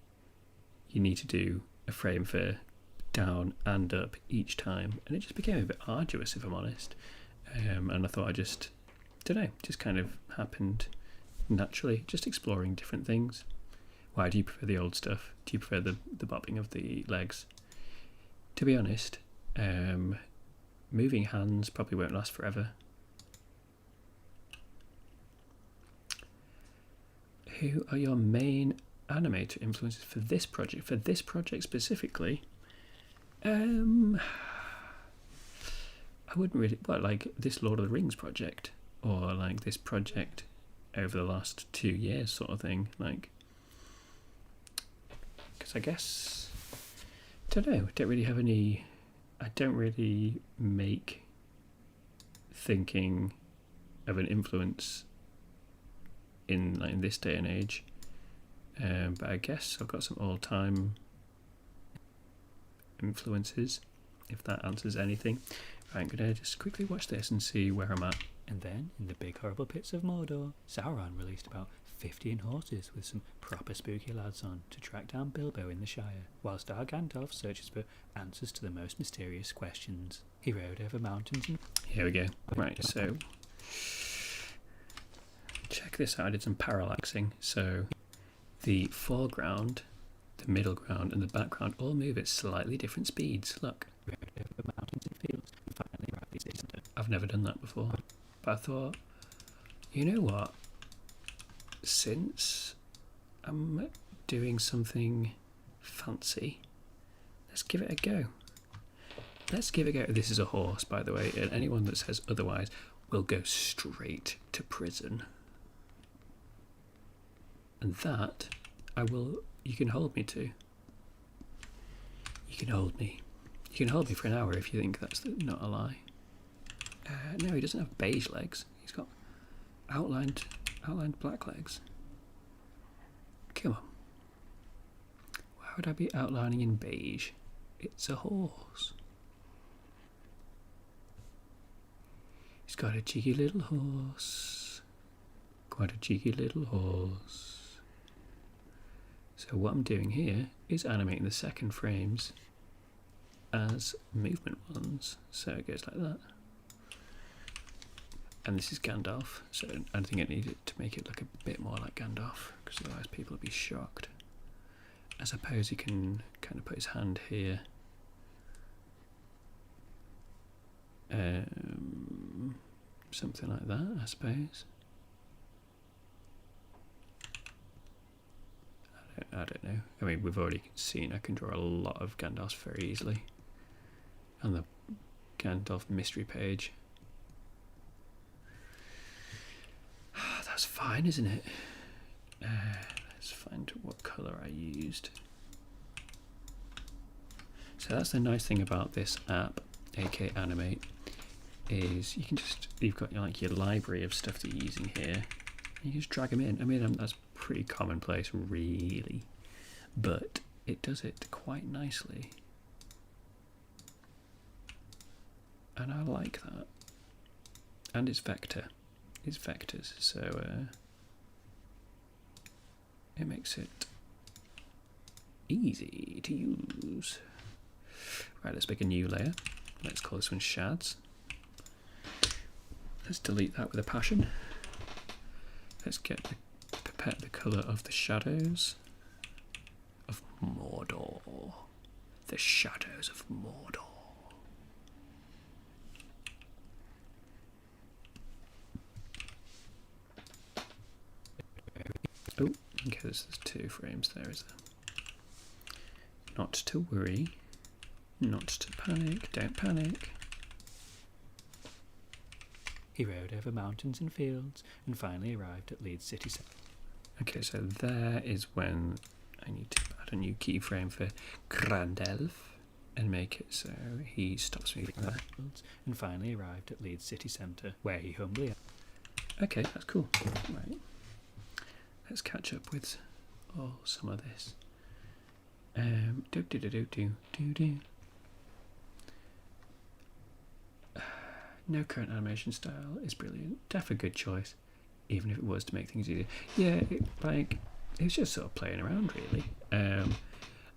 you need to do a frame for down and up each time, and it just became a bit arduous, if I'm honest. And I thought just kind of happened naturally, just exploring different things. Why do you prefer the old stuff? Do you prefer the bobbing of the legs? To be honest, moving hands probably won't last forever. Who are your main animator influences for this project? For this project specifically, I wouldn't really, but like this Lord of the Rings project, or like this project over the last 2 years sort of thing, like, because I guess, I don't really make thinking of an influence in this day and age, but I guess I've got some all-time influences, if that answers anything. Right, I'm gonna just quickly watch this and see where I'm at. And then, in the big horrible pits of Mordor, Sauron released about 15 horses with some proper spooky lads on to track down Bilbo in the Shire, whilst our Gandalf searches for answers to the most mysterious questions. He rode over mountains and... Here we go. Right, so check this out. I did some parallaxing. So the foreground, the middle ground, and the background all move at slightly different speeds. Look. Rode over mountains and fields and finally arrived at the center. I've never done that before, but I thought, you know what? Since I'm doing something fancy, let's give it a go. This is a horse, by the way, and anyone that says otherwise will go straight to prison. And that you can hold me to. You can hold me for an hour if you think that's not a lie. No, he doesn't have beige legs. He's got outlined black legs. Come on. Wow, would I be outlining in beige? It's a horse. He's got a cheeky little horse. Quite a cheeky little horse. So what I'm doing here is animating the second frames as movement ones. So it goes like that. And this is Gandalf, so I think I needed to make it look a bit more like Gandalf, because otherwise people would be shocked. I suppose he can kind of put his hand here. Something like that, I suppose. I don't know. I mean, we've already seen I can draw a lot of Gandalfs very easily on the Gandalf mystery page. That's fine, isn't it? Let's find what colour I used. So that's the nice thing about this app, aka Animate, is you can just, you've got like your library of stuff that you're using here. You just drag them in. I mean, that's pretty commonplace, really, but it does it quite nicely, and I like that. And it's vector. It's vectors, so it makes it easy to use. Right, let's make a new layer. Let's call this one Shads. Let's delete that with a passion. Let's get the colour of the shadows of Mordor. The shadows of Mordor. Oh, okay, there's 2 frames there, is there? Not to worry. Not to panic. Don't panic. He rode over mountains and fields and finally arrived at Leeds city centre. Okay, so there is when I need to add a new keyframe for Grandelf and make it so he stops moving there. And finally arrived at Leeds city centre, where he humbly... Okay, that's cool. Right. Let's catch up with some of this. No current animation style is brilliant. Definitely a good choice, even if it was to make things easier. Yeah, it's just sort of playing around, really.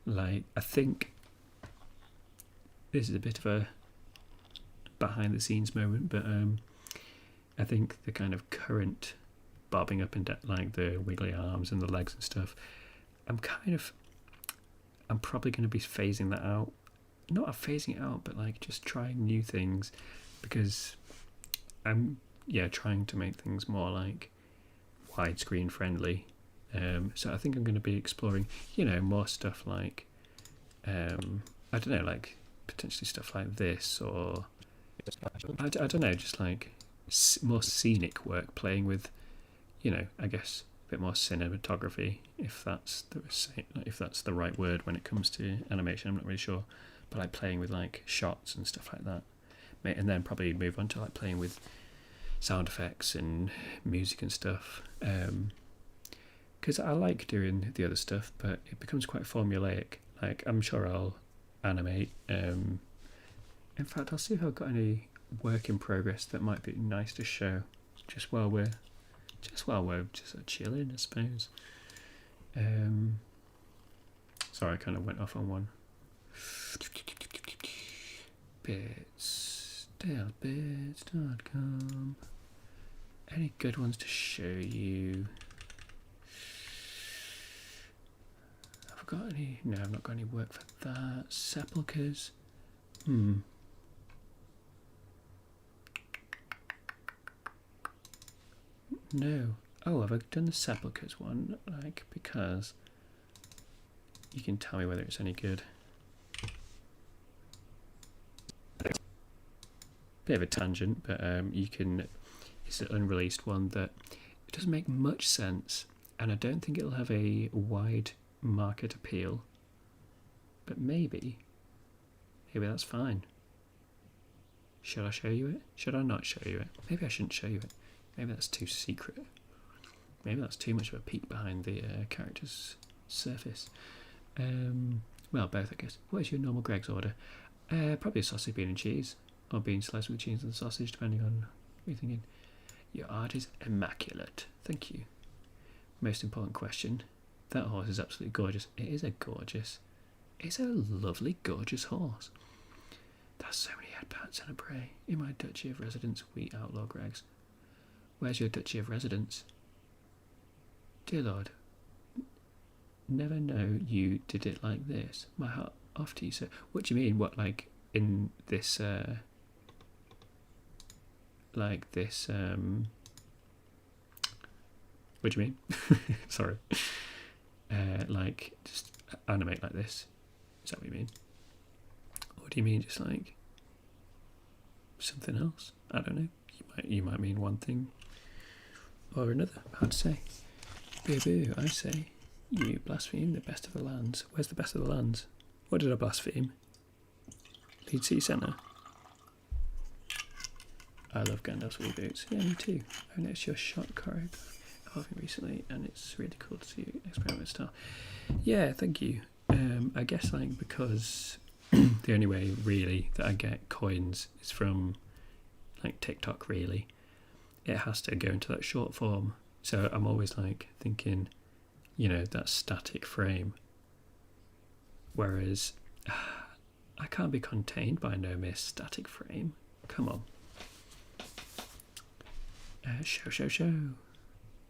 Like, I think this is a bit of a behind the scenes moment, but I think the kind of current bobbing up and down, like the wiggly arms and the legs and stuff, I'm probably going to be phasing that out. Not phasing it out, but like just trying new things, because I'm trying to make things more like widescreen friendly. So I think I'm going to be exploring, more stuff like I don't know, like potentially stuff like this, or I don't know, just like more scenic work, playing with, I guess a bit more cinematography, if that's the right word when it comes to animation. I'm not really sure, but like playing with like shots and stuff like that, and then probably move on to like playing with sound effects and music and stuff, because I like doing the other stuff, but it becomes quite formulaic. Like, I'm sure I'll animate, in fact I'll see if I've got any work in progress that might be nice to show just while we're just chilling, I suppose. Sorry, I kind of went off on one. Bits.com. Any good ones to show you? Have I got any? No, I've not got any work for that. Sepulchres. No. Oh, have I done the Sepulchres one? Like, because you can tell me whether it's any good. Bit of a tangent, but it's an unreleased one that it doesn't make much sense, and I don't think it'll have a wide market appeal. But maybe that's fine. Should I show you it? Should I not show you it? Maybe I shouldn't show you it. Maybe that's too secret. Maybe that's too much of a peek behind the character's surface. Well, both, I guess. What is your normal Greg's order? Probably a sausage, bean and cheese. Or bean sliced with cheese and sausage, depending on what you're thinking. Your art is immaculate. Thank you. Most important question. That horse is absolutely gorgeous. It is a gorgeous. It's a lovely, gorgeous horse. There's so many headpats and a bray. In my duchy of residence, we outlaw Gregs. Where's your duchy of residence? Dear Lord, never know you did it like this. My heart off to you, sir. What do you mean? What, like, in this, what do you mean? Sorry. Like, just animate like this. Is that what you mean? Or do you mean just like something else? I don't know. You might mean one thing or another. Hard to say. Boo boo, I say. You blaspheme the best of the lands. Where's the best of the lands? What did I blaspheme? Lead City Centre. I love Gandalf's wee boots. Yeah, me too. I noticed your shot choreograph evolving recently, and it's really cool to see you experiment with style. Yeah, thank you. I guess like because the only way really that I get coins is from like TikTok. Really, it has to go into that short form. So I'm always like thinking, you know, that static frame. Whereas I can't be contained by no mere static frame. Come on. Show.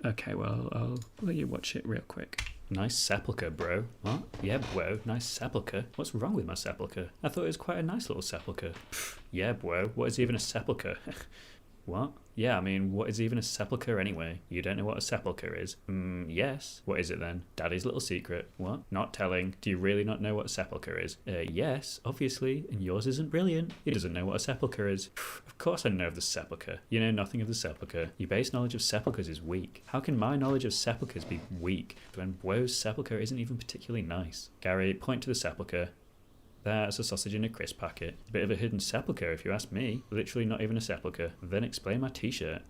Okay, well, I'll let you watch it real quick. Nice sepulchre, bro. What? Yeah, bro, nice sepulchre. What's wrong with my sepulchre? I thought it was quite a nice little sepulchre. Yeah, bro, what is even a sepulchre? What? Yeah, I mean, what is even a sepulchre anyway? You don't know what a sepulchre is? Yes. What is it then? Daddy's little secret. What? Not telling. Do you really not know what a sepulchre is? Yes, obviously, and yours isn't brilliant. He doesn't know what a sepulchre is. Of course I know of the sepulchre. You know nothing of the sepulchre. Your base knowledge of sepulchres is weak. How can my knowledge of sepulchres be weak when Woe's sepulchre isn't even particularly nice? Gary, point to the sepulchre. That's a sausage in a crisp packet. A bit of a hidden sepulchre if you ask me. Literally not even a sepulchre. Then explain my t-shirt.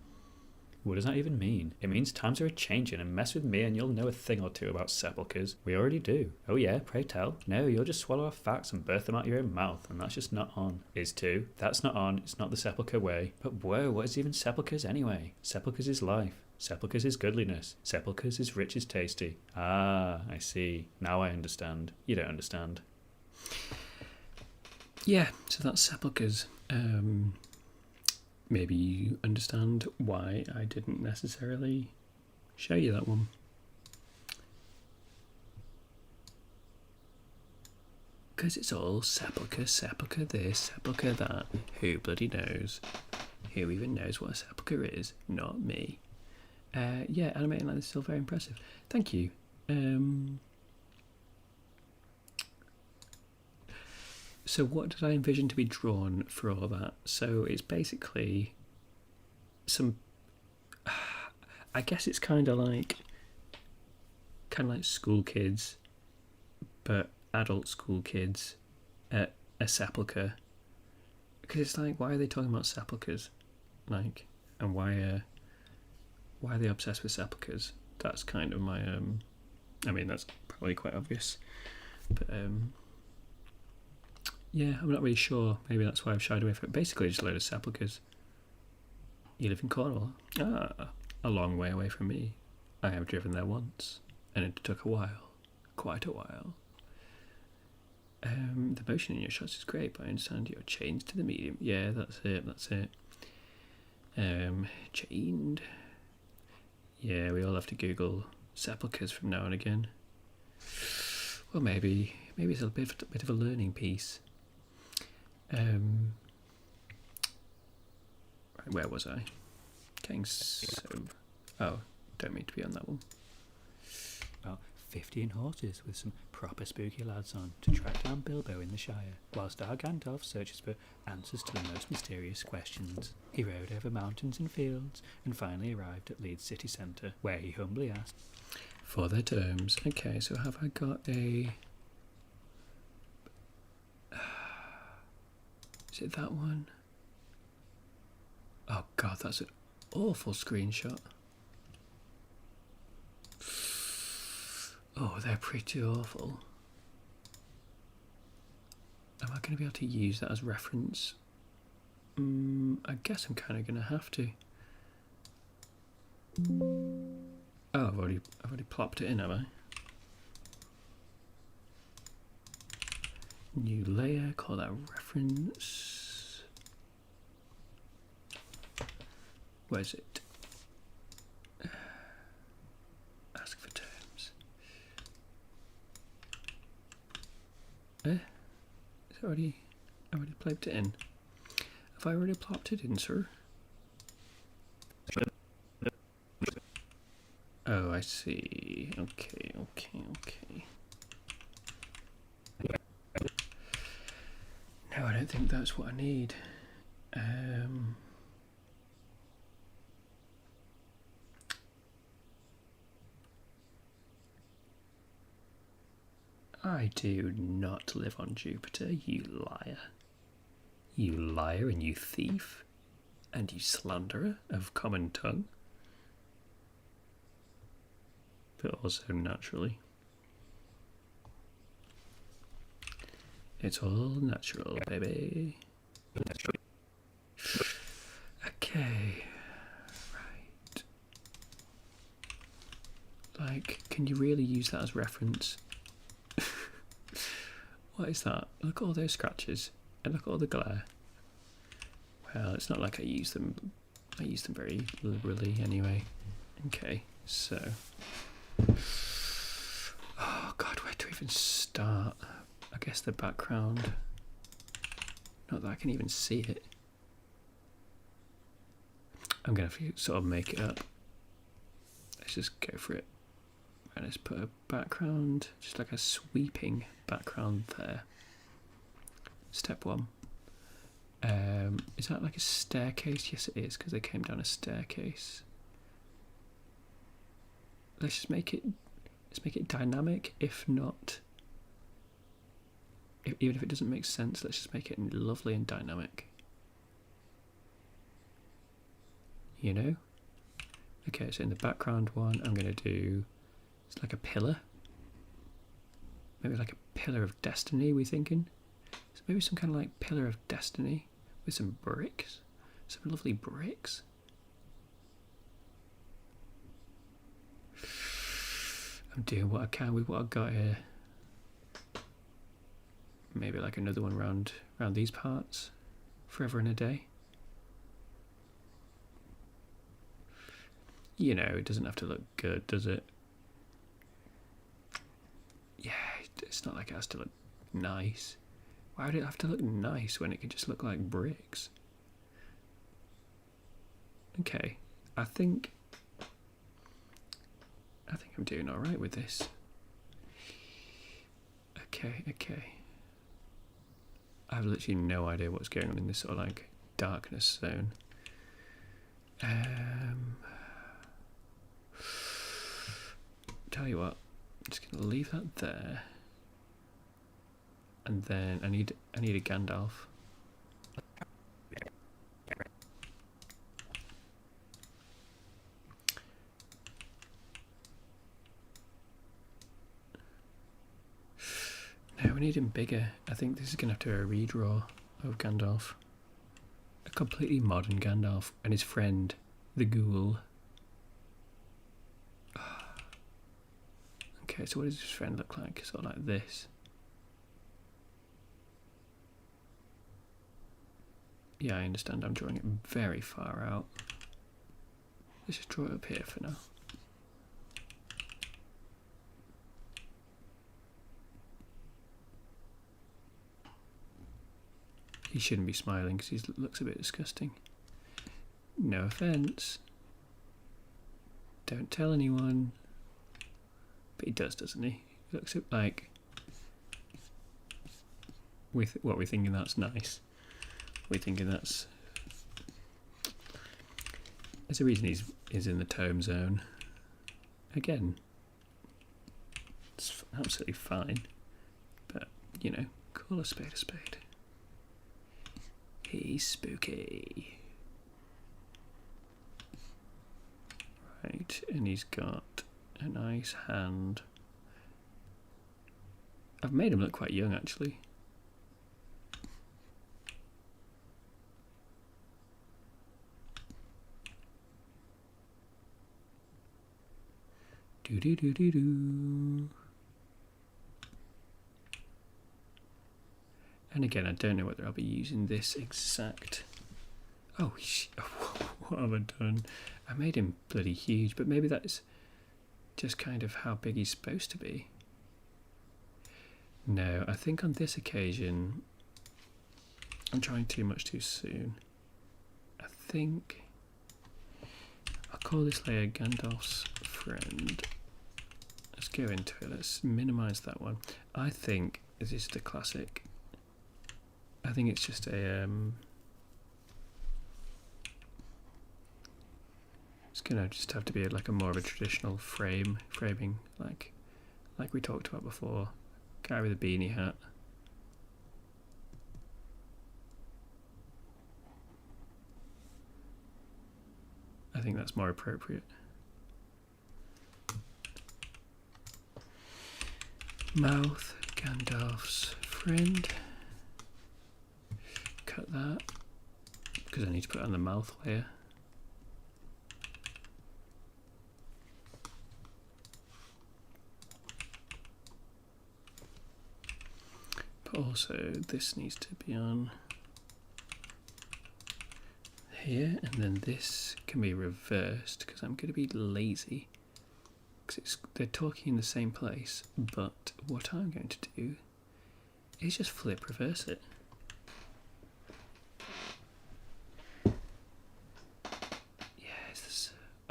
What does that even mean? It means times are a-changing, and mess with me and you'll know a thing or two about sepulchres. We already do. Oh yeah, pray tell. No, you'll just swallow off facts and birth them out your own mouth, and that's just not on. Is too. That's not on. It's not the sepulchre way. But whoa, what is even sepulchres anyway? Sepulchres is life. Sepulchres is goodliness. Sepulchres is rich is tasty. Ah, I see. Now I understand. You don't understand. Yeah, so that's sepulchres. Maybe you understand why I didn't necessarily show you that one. Because it's all sepulchre this, sepulchre that. Who bloody knows? Who even knows what a sepulchre is? Not me. Yeah, animating like this is still very impressive. Thank you. So what did I envision to be drawn for all that? So it's basically some, I guess it's kind of like school kids, but adult school kids at a sepulchre. Because it's like, why are they talking about sepulchres? Like, and why are they obsessed with sepulchres? That's kind of my, I mean, that's probably quite obvious. But, yeah, I'm not really sure. Maybe that's why I've shied away from it. Basically, just a load of sepulchres. You live in Cornwall? Ah, a long way away from me. I have driven there once, and it took a while. Quite a while. The motion in your shots is great, but I understand you're chained to the medium. Yeah, that's it. Chained. Yeah, we all have to Google sepulchres from now and again. Well, maybe it's a bit of a learning piece. Right, where was I? Getting so... Oh, don't mean to be on that one. About 15 horses with some proper spooky lads on to track down Bilbo in the Shire, whilst our Gandalf searches for answers to the most mysterious questions. He rode over mountains and fields, and finally arrived at Leeds city centre, where he humbly asked for their terms. Okay, so have I got a... Is it that one? Oh god, that's an awful screenshot. Oh, they're pretty awful. am I going to be able to use that as reference? I guess I'm kind of going to have to. Oh, I've already plopped it in, have I? New layer, call that reference. Where's it? Ask for terms. Is it already plopped it in? Have I already plopped it in, sir? Oh, I see. Okay. No, I don't think that's what I need. I do not live on Jupiter, you liar. You liar and you thief, and you slanderer of common tongue. But also naturally. It's all natural, baby. Okay. Right. Like, can you really use that as reference? What is that? Look at all those scratches. And look at all the glare. Well, it's not like I use them very liberally anyway. Okay, so. Oh god, where to even start? I guess the background. Not that I can even see it. I'm gonna have to sort of make it up. Let's just go for it. And let's put a background, just like a sweeping background there. Step 1. Is that like a staircase? Yes it is, because they came down a staircase. Let's make it dynamic, if not, even if it doesn't make sense, let's just make it lovely and dynamic. You know? Okay, so in the background one, I'm going to do, it's like a pillar. Maybe like a pillar of destiny, we thinking? So maybe some kind of like pillar of destiny with some bricks. Some lovely bricks. I'm doing what I can with what I've got here. Maybe like another one round these parts. Forever and a day. You know, it doesn't have to look good, does it? Yeah, it's not like it has to look nice. Why would it have to look nice when it could just look like bricks? Okay, I think I'm doing alright with this. Okay. I have literally no idea what's going on in this sort of like darkness zone. Tell you what, I'm just gonna leave that there. And then I need a Gandalf. No, we need him bigger. I think this is going to have to be a redraw of Gandalf. A completely modern Gandalf and his friend, the ghoul. Okay, so what does his friend look like? Sort of like this. Yeah, I understand I'm drawing it very far out. Let's just draw it up here for now. He shouldn't be smiling because he looks a bit disgusting. No offence. Don't tell anyone. But he does, doesn't he? He looks like... What we're thinking that's nice. We're thinking that's... There's a reason he's in the tome zone. Again, it's absolutely fine. But, you know, call a spade a spade. He's spooky. Right, and he's got a nice hand. I've made him look quite young, actually. Do do do do do. And again, I don't know whether I'll be using this exact... Oh, what have I done? I made him bloody huge, but maybe that's just kind of how big he's supposed to be. No, I think on this occasion, I'm trying too much too soon. I think I'll call this layer Gandalf's friend. Let's go into it. Let's minimize that one. I think this is the classic. I think it's just a it's gonna just have to be like a more of a traditional framing, like we talked about before. Guy with a beanie hat. I think that's more appropriate. Mouth, Gandalf's friend. Cut that because I need to put it on the mouth layer. But also this needs to be on here, and then this can be reversed because I'm going to be lazy because they're talking in the same place, but what I'm going to do is just flip reverse it.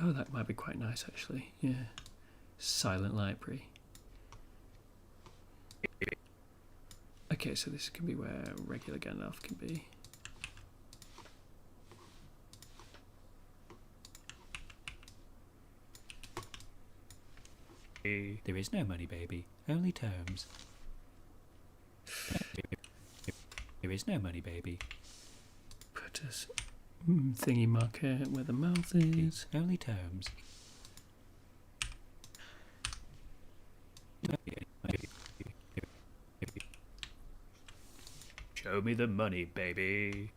Oh, that might be quite nice actually, yeah. Silent library. Okay, so this can be where regular Gandalf can be. There is no money, baby, only terms. There is no money, baby. Put us thingy marker where the mouth is. Only terms. Show me the money, baby.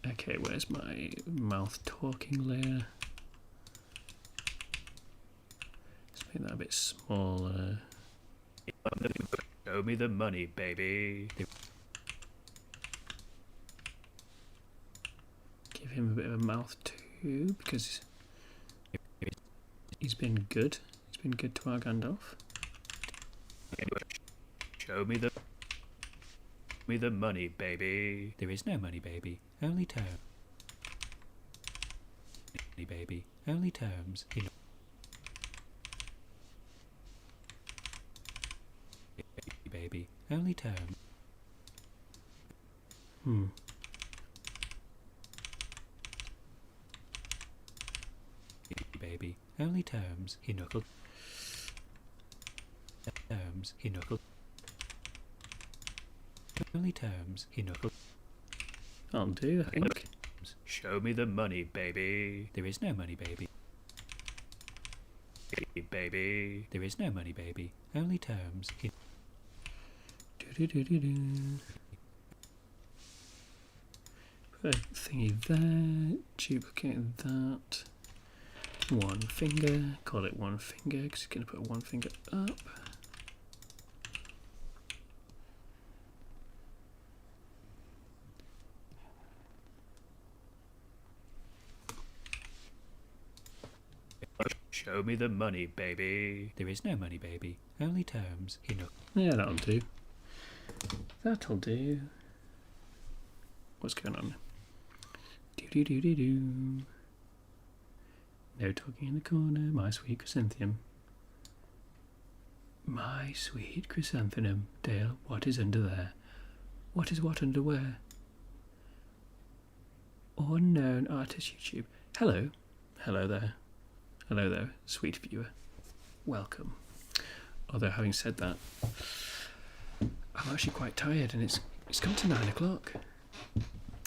Okay, where's my mouth talking layer? Let's make that a bit smaller. Show me the money, baby. Give him a bit of a mouth too, because he's been good. He's been good to our Gandalf. Show me the money, baby. There is no money, baby. Only terms. Money, baby. Only terms. Baby. Only terms. Baby. Only terms. He knuckled. Terms. He knuckled. Only terms. He knuckled. I'll do, I think. Show me the money, baby. There is no money, baby. Baby. There is no money, baby. Only terms. He Put a thingy there, duplicate that. One finger, call it one finger because you're going to put one finger up. Show me the money, baby. There is no money, baby. Only terms. Yeah, that'll do. That'll do. What's going on? Do do do do do. No talking in the corner. My sweet chrysanthemum. My sweet chrysanthemum. Dale, what is under there? What is what underwear? Unknown artist YouTube. Hello. Hello there. Hello there, sweet viewer. Welcome. Although having said that, I'm actually quite tired and it's come to 9 o'clock.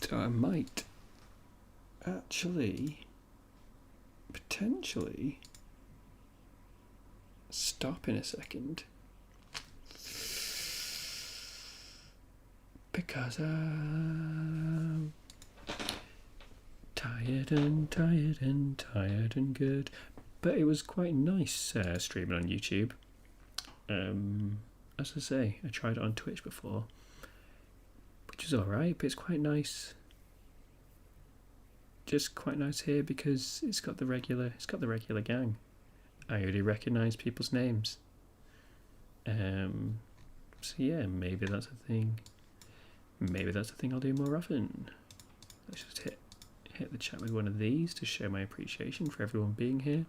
So I might actually potentially stop in a second. Because Tired and tired and tired and good. But it was quite nice streaming on YouTube. As I say, I tried it on Twitch before, which is alright, but it's quite nice. Just quite nice here because it's got the regular gang. I already recognise people's names. So yeah, maybe that's a thing. Maybe that's a thing I'll do more often. Let's just hit the chat with one of these to show my appreciation for everyone being here.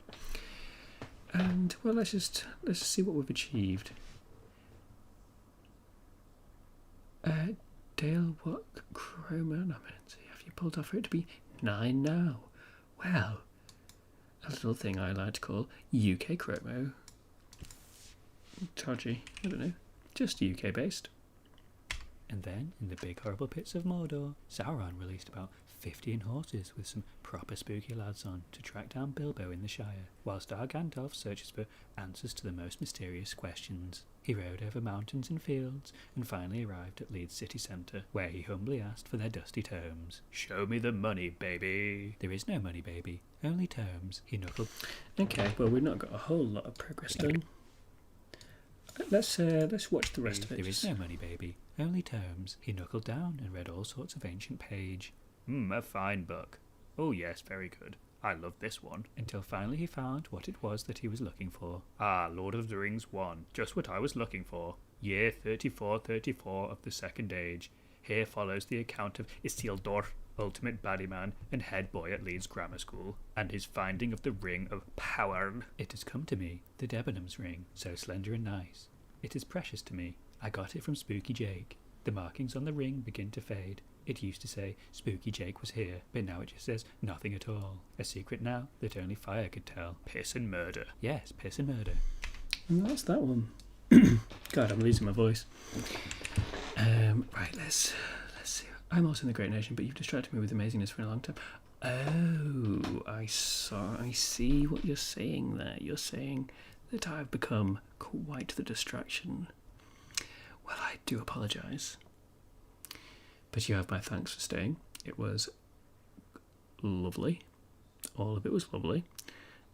And well, let's see what we've achieved. Dale, what chroma nominance have you pulled off for it to be 9 now? Well, a little thing I like to call UK chromo. Todgy, I don't know, just UK based. And then, in the big horrible pits of Mordor, Sauron released about 15 horses with some proper spooky lads on to track down Bilbo in the Shire, whilst our Gandalf searches for answers to the most mysterious questions. He rode over mountains and fields, and finally arrived at Leeds city centre, where he humbly asked for their dusty tomes. "Show me the money, baby." "There is no money, baby, only tomes," he knuckled. Okay, well, we've not got a whole lot of progress done. Let's watch the rest of it. "There is no money, baby, only tomes." He knuckled down and read all sorts of ancient page. A fine book. Oh yes, very good. I love this one. Until finally he found what it was that he was looking for. Ah, Lord of the Rings 1. Just what I was looking for. Year 3434 of the Second Age. Here follows the account of Isildur, ultimate baddie man and head boy at Leeds Grammar School, and his finding of the Ring of Power. "It has come to me, the Debenhams ring, so slender and nice. It is precious to me. I got it from Spooky Jake. The markings on the ring begin to fade. It used to say Spooky Jake was here, but now it just says nothing at all. A secret now that only fire could tell. Piss and murder." Yes, piss and murder. And that's that one. God, I'm losing my voice. Right, let's see. I'm also in the Great Nation, but you've distracted me with amazingness for a long time. Oh, I see what you're saying there. You're saying that I've become quite the distraction. Well, I do apologise. But you have my thanks for staying. It was lovely. All of it was lovely.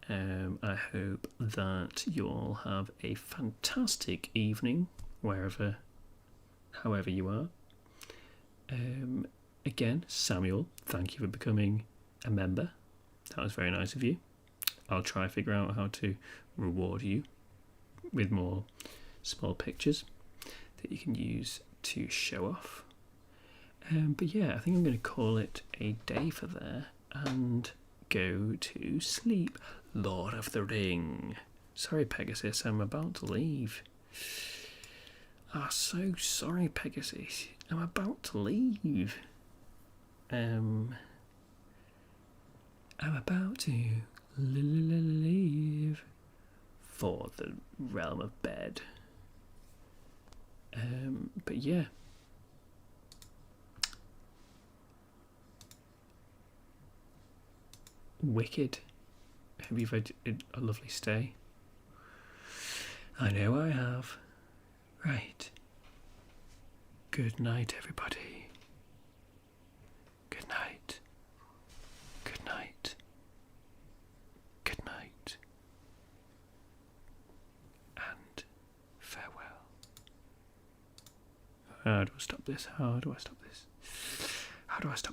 I hope that you all have a fantastic evening, however you are. Again, Samuel, thank you for becoming a member. That was very nice of you. I'll try to figure out how to reward you with more small pictures that you can use to show off. But yeah, I think I'm going to call it a day for there and go to sleep. Lord of the Ring. Sorry, Pegasus, I'm about to leave. So sorry, Pegasus. I'm about to leave. I'm about to leave for the realm of bed. But yeah. Wicked. Hope you've had a lovely stay. I know I have. Right. Good night, everybody. Good night. Good night. Good night. And farewell. How do I stop this? How do I stop this? How do I stop this?